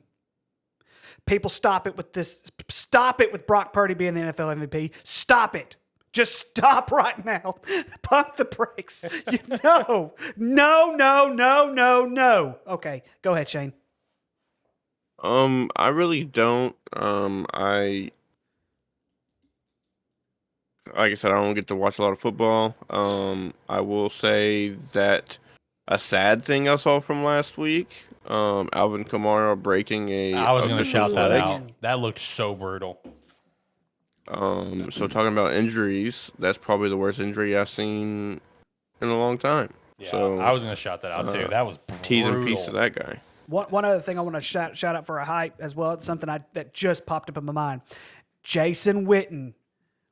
S6: People, stop it with this. Stop it with Brock Purdy being the NFL MVP. Stop it. Just stop right now. Pump the brakes. No. Okay. Go ahead, Shane.
S3: I really don't. Like I said, I don't get to watch a lot of football. I will say that a sad thing I saw from last week, Alvin Kamara breaking a.
S1: I was going to shout that
S3: leg.
S1: out. That looked so brutal.
S3: So talking about injuries, that's probably the worst injury I've seen in a long time.
S1: Yeah,
S3: so
S1: I was going to shout that out too. That was brutal.
S3: T's and P's to that guy.
S6: One other thing I want to shout out for a hype as well. It's something that just popped up in my mind. Jason Witten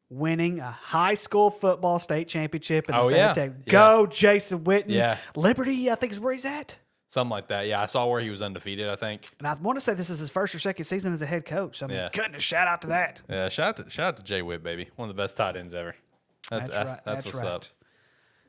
S6: winning a high school football state championship in the state of Texas. Go, Jason Witten.
S1: Yeah.
S6: Liberty, I think, is where he's at.
S1: Something like that. Yeah, I saw where he was undefeated, I think.
S6: And I want to say this is his first or second season as a head coach. So, goodness, shout out to that.
S1: Yeah, shout out to Jay Witt, baby. One of the best tight ends ever.
S6: That's right.
S1: That's what's up.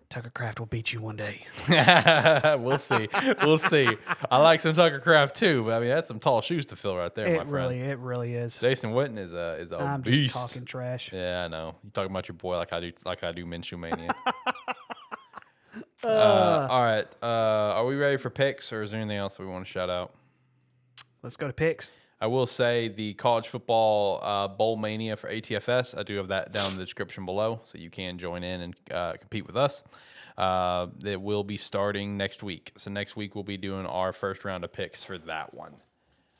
S6: Tucker Kraft will beat you one day.
S1: We'll see. I like some Tucker Kraft too, but I mean that's some tall shoes to fill right there, my friend.
S6: It really is.
S1: Jason Witten is a
S6: I'm
S1: beast.
S6: just talking trash.
S1: Yeah, I know. You talking about your boy like I do Minshew Mania. All right. Are we ready for picks, or is there anything else that we want to shout out?
S6: Let's go to picks.
S1: I will say the college football Bowl Mania for ATFS. I do have that down in the description below, so you can join in and compete with us. It will be starting next week. So next week we'll be doing our first round of picks for that one.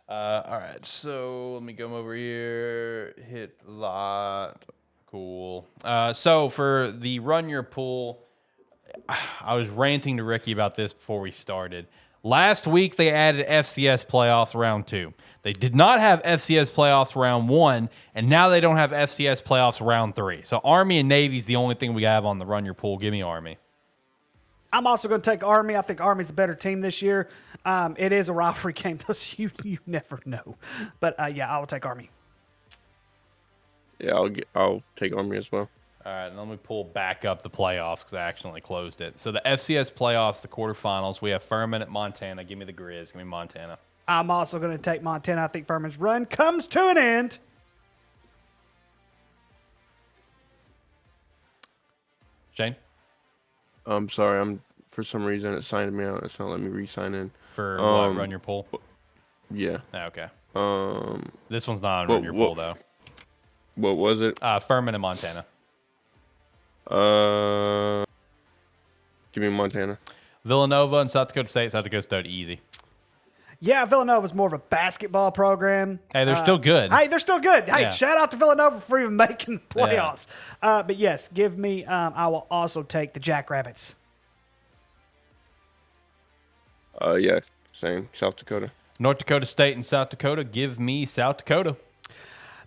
S1: All right, so let me come over here. Hit lot. Cool. So for the Run Your Pool, I was ranting to Ricky about this before we started. Last week they added FCS playoffs round 2. They did not have FCS playoffs round 1, and now they don't have FCS playoffs round 3. So Army and Navy is the only thing we have on the Run Your Pool. Give me Army.
S6: I'm also going to take Army. I think Army's a better team this year. It is a rivalry game, though, so you never know. But, yeah, I will take Army.
S3: Yeah, I'll take Army as well.
S1: All right, and let me pull back up the playoffs because I accidentally closed it. So the FCS playoffs, the quarterfinals, we have Furman at Montana. Give me the Grizz. Give me Montana.
S6: I'm also going to take Montana. I think Furman's run comes to an end.
S1: Shane?
S3: I'm sorry. For some reason it signed me out. It's not letting me re-sign in.
S1: For what, Run Your Pool?
S3: Yeah.
S1: Okay.
S3: This
S1: one's not on Run Your Pool, though.
S3: What was it?
S1: Furman and Montana.
S3: Give me Montana.
S1: Villanova and South Dakota State. South Dakota State, easy.
S6: Yeah, Villanova's more of a basketball program.
S1: Hey, they're still good.
S6: Hey, they're still good. Hey,
S1: Yeah.
S6: shout out to Villanova for even making the playoffs. But yes, give me. I will also take the Jackrabbits.
S3: Yeah, same. South Dakota.
S1: North Dakota State and South Dakota. Give me South Dakota.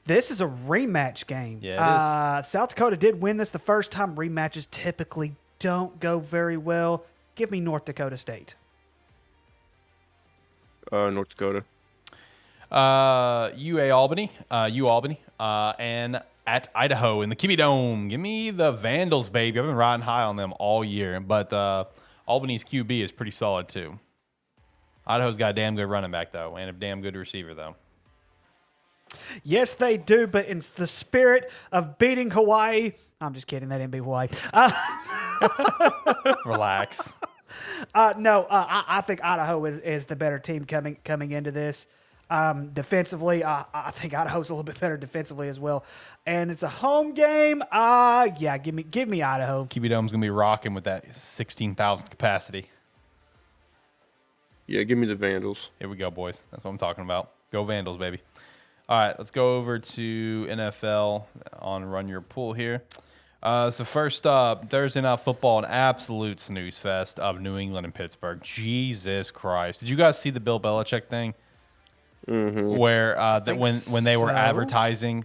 S6: This is a rematch game.
S1: Yeah, it is.
S6: South Dakota did win this the first time. Rematches typically don't go very well. Give me North Dakota State.
S3: North Dakota.
S1: UA Albany, and at Idaho in the Kibbie Dome. Give me the Vandals, baby. I've been riding high on them all year, but Albany's QB is pretty solid too. Idaho's got a damn good running back though, and a damn good receiver though.
S6: Yes, they do, but in the spirit of beating Hawaii, I'm just kidding. They didn't beat Hawaii.
S1: Relax.
S6: No, I think Idaho is the better team coming into this. Defensively, I think Idaho's a little bit better defensively as well. And it's a home game. Yeah, give me Idaho.
S1: Kibbie Dome's gonna be rocking with that 16,000 capacity.
S3: Yeah, give me the Vandals.
S1: Here we go, boys. That's what I'm talking about. Go Vandals, baby. All right, let's go over to NFL on Run Your Pool here. So first up, Thursday Night Football, an absolute snooze fest of New England and Pittsburgh. Jesus Christ! Did you guys see the Bill Belichick thing? Where that when they were
S6: so.
S1: advertising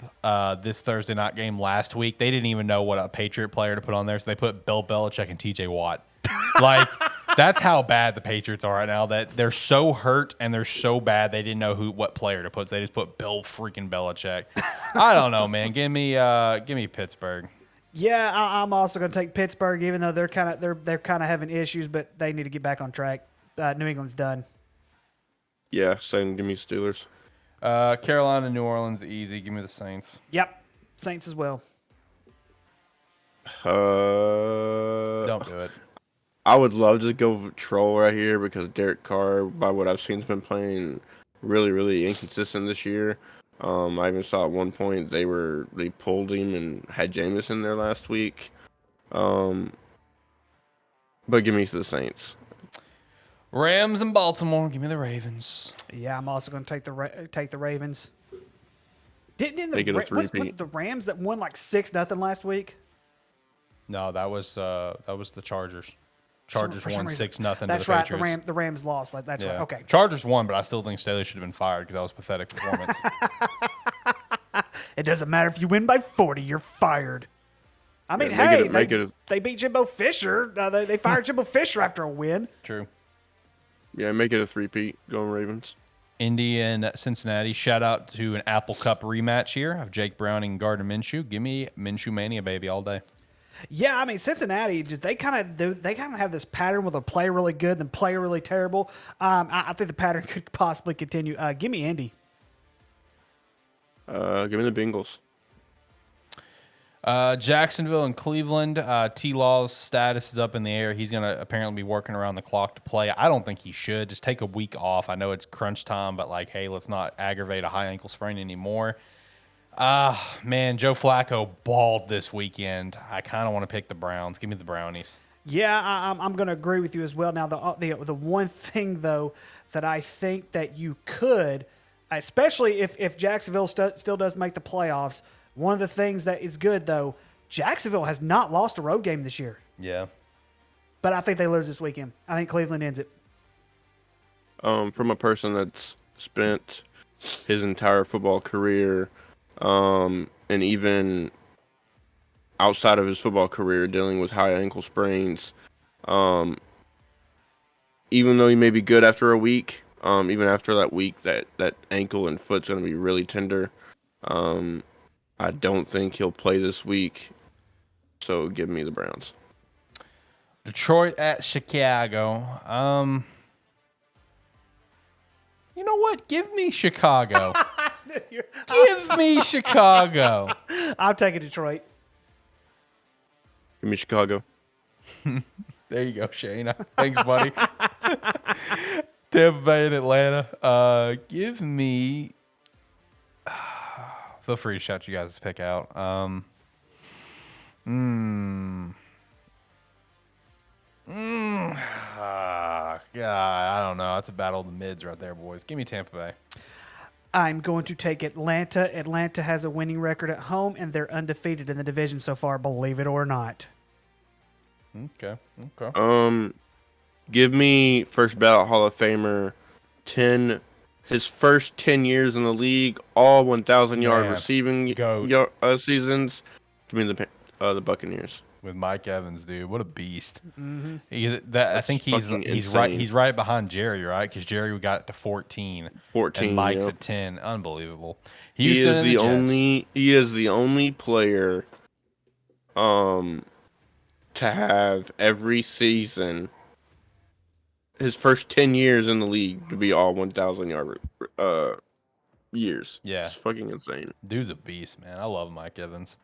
S1: this Thursday night game last week, they didn't even know what a Patriot player to put on there, so they put Bill Belichick and T.J. Watt. Like that's how bad the Patriots are right now. That they're so hurt and they're so bad they didn't know what player to put. So they just put Bill freaking Belichick. I don't know, man. Give me Pittsburgh.
S6: Yeah, I'm also going to take Pittsburgh, even though they're kind of having issues, but they need to get back on track. New England's done.
S3: Yeah, same. Give me Steelers.
S1: Carolina, New Orleans, easy. Give me the Saints.
S6: Yep, Saints as well.
S1: Don't do it.
S3: I would love to go troll right here because Derek Carr, by what I've seen, has been playing really, really inconsistent this year. I even saw at one point they pulled him and had Jameis in there last week. But give me the Saints.
S1: Rams and Baltimore. Give me the Ravens.
S6: Yeah, I'm also going to take the Ravens. Didn't
S3: They get a
S6: was
S3: three-peat.
S6: it the Rams that won like 6-0 last week?
S1: No, that was the Chargers. Chargers
S6: For some
S1: won
S6: reason.
S1: 6-0 to
S6: That's
S1: the
S6: right.
S1: Patriots.
S6: The Rams lost. Like that's right. Okay.
S1: Chargers won, but I still think Staley should have been fired because that was pathetic performance.
S6: It doesn't matter if you win by 40, you're fired. I mean,
S3: Yeah,
S6: they beat Jimbo Fisher. They fired Jimbo Fisher after a win.
S1: True.
S3: Yeah, make it a three-peat. Going Ravens.
S1: Indy and Cincinnati. Shout out to an Apple Cup rematch here of Jake Browning and Gardner Minshew. Give me Minshew Mania, baby, all day.
S6: Yeah, I mean Cincinnati they kind of have this pattern where they'll play really good then play really terrible. I think the pattern could possibly continue. Give me Indy.
S3: Give me the Bengals.
S1: Jacksonville and Cleveland. T-Law's status is up in the air. He's going to apparently be working around the clock to play. I don't think he should. Just take a week off. I know it's crunch time, but like, hey, let's not aggravate a high ankle sprain anymore. Man, Joe Flacco balled this weekend. I kind of want to pick the Browns. Give me the Brownies.
S6: Yeah, I'm going to agree with you as well. Now, the one thing, though, that I think that you could, especially if Jacksonville still does make the playoffs, one of the things that is good, though, Jacksonville has not lost a road game this year.
S1: Yeah.
S6: But I think they lose this weekend. I think Cleveland ends it.
S3: From a person that's spent his entire football career, and even outside of his football career, dealing with high ankle sprains, even though he may be good after a week, even after that week, that ankle and foot's going to be really tender. I don't think he'll play this week, so give me the Browns.
S1: Detroit at Chicago. You know what? Give me Chicago. Give me Chicago.
S6: I'm taking Detroit.
S3: Give me Chicago.
S1: There you go, Shane. Thanks, buddy. Tampa Bay and Atlanta. Give me. Feel free to shout you guys' pick out. God, I don't know. That's a battle of the mids right there, boys. Give me Tampa Bay.
S6: I'm going to take Atlanta. Atlanta has a winning record at home, and they're undefeated in the division so far, believe it or not.
S1: Okay.
S3: Give me first ballot Hall of Famer, his first 10 years in the league, all 1,000-yard
S1: Man,
S3: receiving
S1: goat.
S3: seasons. Give me the Buccaneers.
S1: With Mike Evans, dude, what a beast!
S6: Mm-hmm.
S1: I think he's
S3: insane.
S1: He's right behind Jerry, right? Because Jerry got to 14,
S3: 14,
S1: and Mike's
S3: yep.
S1: at 10. Unbelievable.
S3: He
S1: Houston
S3: is
S1: and
S3: the
S1: Jets.
S3: He is the only player, to have every season, his first 10 years in the league to be all 1,000-yard years.
S1: Yeah.
S3: It's fucking insane.
S1: Dude's a beast, man. I love Mike Evans.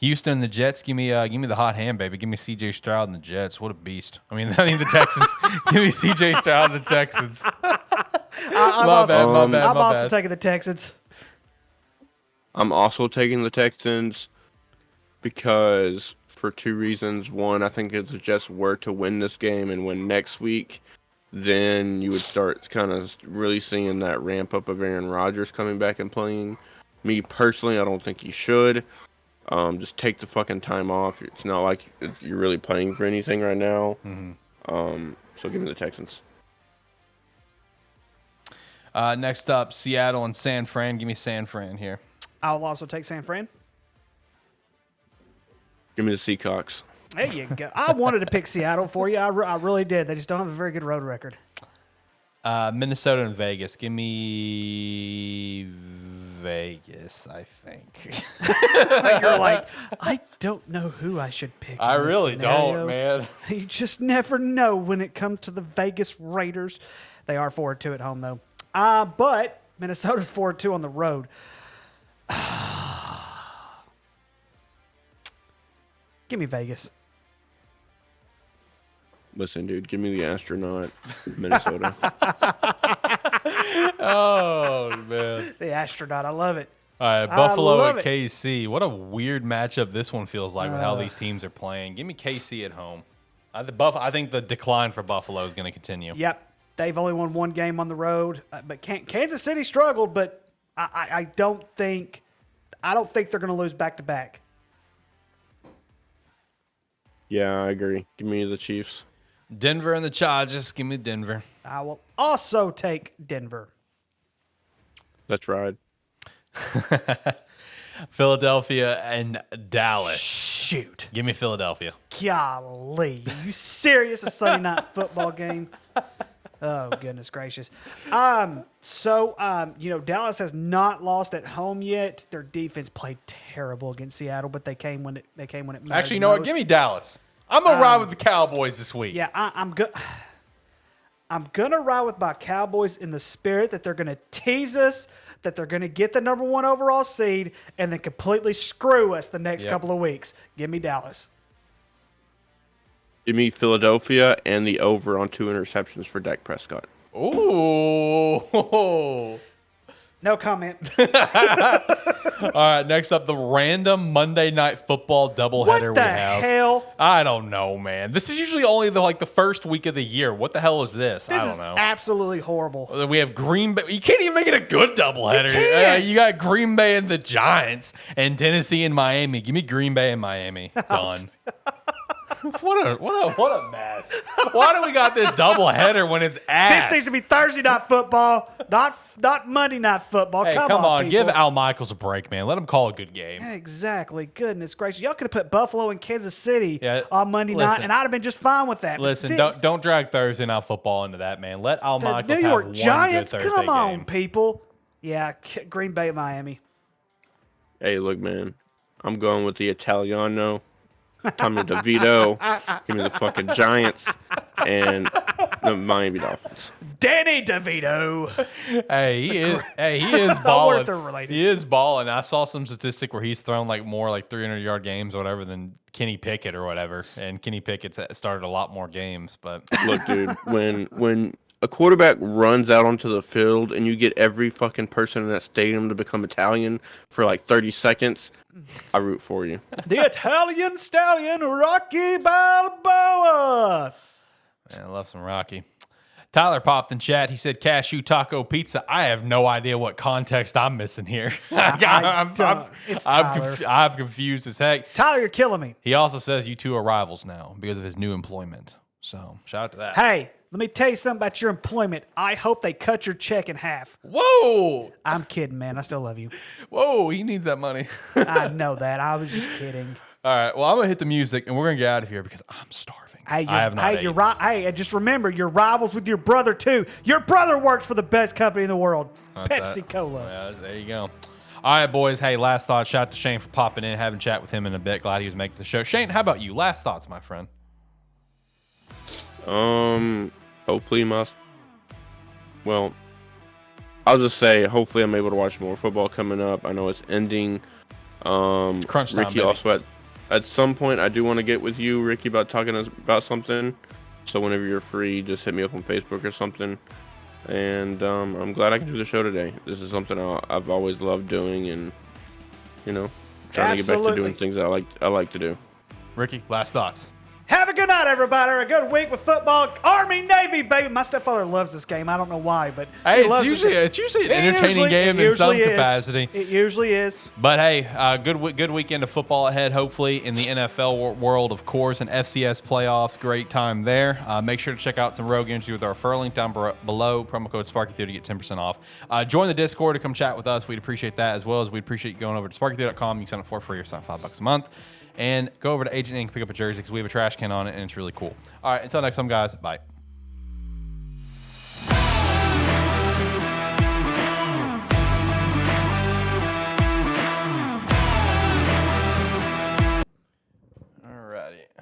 S1: Houston and the Jets. Give me the hot hand, baby. Give me C.J. Stroud and the Jets. What a beast. I mean the Texans. Give me C.J. Stroud and the Texans.
S6: I'm
S1: My
S6: also
S1: bad.
S6: taking the Texans.
S3: I'm also taking the Texans because for two reasons. One, I think if the Jets were to win this game and win next week, then you would start kind of really seeing that ramp up of Aaron Rodgers coming back and playing. Me personally, I don't think he should. Just take the fucking time off. It's not like you're really playing for anything right now. So give me the Texans.
S1: Next up, Seattle and San Fran. Give me San Fran here.
S6: I'll also take San Fran.
S3: Give me the Seahawks.
S6: There you go. I wanted to pick Seattle for you. I really did. They just don't have a very good road record.
S1: Minnesota and Vegas. Give me Vegas, I think.
S6: You're like, I don't know who I should pick.
S1: I
S6: in this
S1: really
S6: scenario.
S1: don't, man.
S6: You just never know when it comes to the Vegas Raiders. They are 4-2 at home, though. But Minnesota's 4-2 on the road. Give me Vegas.
S3: Listen, dude, give me the astronaut, Minnesota.
S1: Oh, man.
S6: The astronaut. I love it.
S1: All right, Buffalo
S6: love
S1: at KC. What a weird matchup this one feels like with how these teams are playing. Give me KC at home. I think the decline for Buffalo is going to continue.
S6: Yep. They've only won one game on the road. But Kansas City struggled, but I don't think they're going to lose back-to-back.
S3: Yeah, I agree. Give me the Chiefs.
S1: Denver and the Chargers. Give me Denver.
S6: I will also take Denver.
S3: Let's ride.
S1: Philadelphia and Dallas.
S6: Shoot.
S1: Give me Philadelphia.
S6: Golly. Are you serious? A Sunday night football game? Oh, goodness gracious. Dallas has not lost at home yet. Their defense played terrible against Seattle, but they came when it mattered.
S1: Actually, you know what? Give me Dallas. I'm going to ride with the Cowboys this week.
S6: Yeah, I'm going to ride with my Cowboys in the spirit that they're going to tease us, that they're going to get the number 1 overall seed, and then completely screw us the next couple of weeks. Give me Dallas.
S3: Give me Philadelphia and the over on 2 interceptions for Dak Prescott.
S1: Ooh.
S6: No comment.
S1: All right, next up, the random Monday Night Football doubleheader
S6: What the
S1: we have.
S6: hell?
S1: I don't know, man. This is usually only the first week of the year. What the hell is this? I
S6: This
S1: don't
S6: is
S1: know.
S6: absolutely horrible.
S1: We have Green Bay. You can't even make it a good doubleheader.
S6: You can't.
S1: You got Green Bay and the Giants, and Tennessee and Miami. Give me Green Bay and Miami. Done. What a mess. Why do we got this doubleheader when it's ass?
S6: This needs to be Thursday night football, not Monday night football.
S1: Hey,
S6: come on,
S1: give
S6: people.
S1: Al Michaels a break, man. Let him call a good game.
S6: Exactly. Goodness gracious. Y'all could have put Buffalo and Kansas City
S1: Yeah,
S6: on Monday night,
S1: listen.
S6: and I'd have been just fine with that. But
S1: Listen, don't drag Thursday night football into that, man. Let Al
S6: the
S1: Michaels
S6: New
S1: have
S6: York
S1: one
S6: Giants,
S1: good Thursday
S6: come on,
S1: game.
S6: people. Yeah, Green Bay, Miami.
S3: Hey, look, man. I'm going with the Italiano. Tommy DeVito. Give me the fucking Giants and the Miami Dolphins.
S6: Danny DeVito.
S1: Hey, he is balling.
S6: they're related.
S1: He is balling. I saw some statistic where he's thrown more 300-yard games or whatever than Kenny Pickett or whatever, and Kenny Pickett's started a lot more games. But
S3: Look, dude, when a quarterback runs out onto the field and you get every fucking person in that stadium to become Italian for 30 seconds, I root for you.
S6: The Italian stallion, Rocky Balboa.
S1: man, I love some Rocky. Tyler popped in chat. He said cashew taco pizza. I have no idea what context I'm missing here.
S6: It's Tyler.
S1: I'm confused as heck.
S6: Tyler, you're killing me.
S1: He also says you two are rivals now because of his new employment. So shout out to that.
S6: Hey, let me tell you something about your employment. I hope they cut your check in half.
S1: Whoa!
S6: I'm kidding, man. I still love you.
S1: Whoa, he needs that money.
S6: I know that. I was just kidding.
S1: All right, well, I'm going to hit the music, and we're going to get out of here because I'm starving.
S6: Hey,
S1: I have not
S6: you're
S1: eaten.
S6: right. Hey, and just remember, you're rivals with your brother, too. Your brother works for the best company in the world,
S1: That's
S6: Pepsi
S1: that.
S6: Cola.
S1: Yeah, there you go. All right, boys. Hey, last thoughts. Shout out to Shane for popping in, having a chat with him in a bit. Glad he was making the show. Shane, how about you? Last thoughts, my friend.
S3: Hopefully well, I'll just say hopefully I'm able to watch more football coming up. I know it's ending.
S1: Crunch time,
S3: Ricky
S1: baby.
S3: also at some point I do want to get with you, Ricky, about talking about something. So whenever you're free, just hit me up on Facebook or something. And I'm glad I can do the show today. This is something I've always loved doing, and trying to get back to doing things I like to do.
S1: Ricky, last thoughts.
S6: Have a good good night, everybody. A good week with football. Army, Navy, baby. My stepfather loves this game. I don't know why, but
S1: Hey,
S6: he loves
S1: it's usually an entertaining game in some capacity.
S6: It usually is.
S1: But hey, good weekend of football ahead, hopefully, in the NFL world, of course, and FCS playoffs. Great time there. Make sure to check out some Rogue Energy with our referral link down below. Promo code SparkyTheater to get 10% off. Join the Discord to come chat with us. We'd appreciate that, as well as we'd appreciate you going over to SparkyTheater.com. You can sign up for free or sign $5 a month. And go over to Agent Ink, pick up a jersey because we have a trash can on it, and it's really cool. All right, until next time, guys. Bye.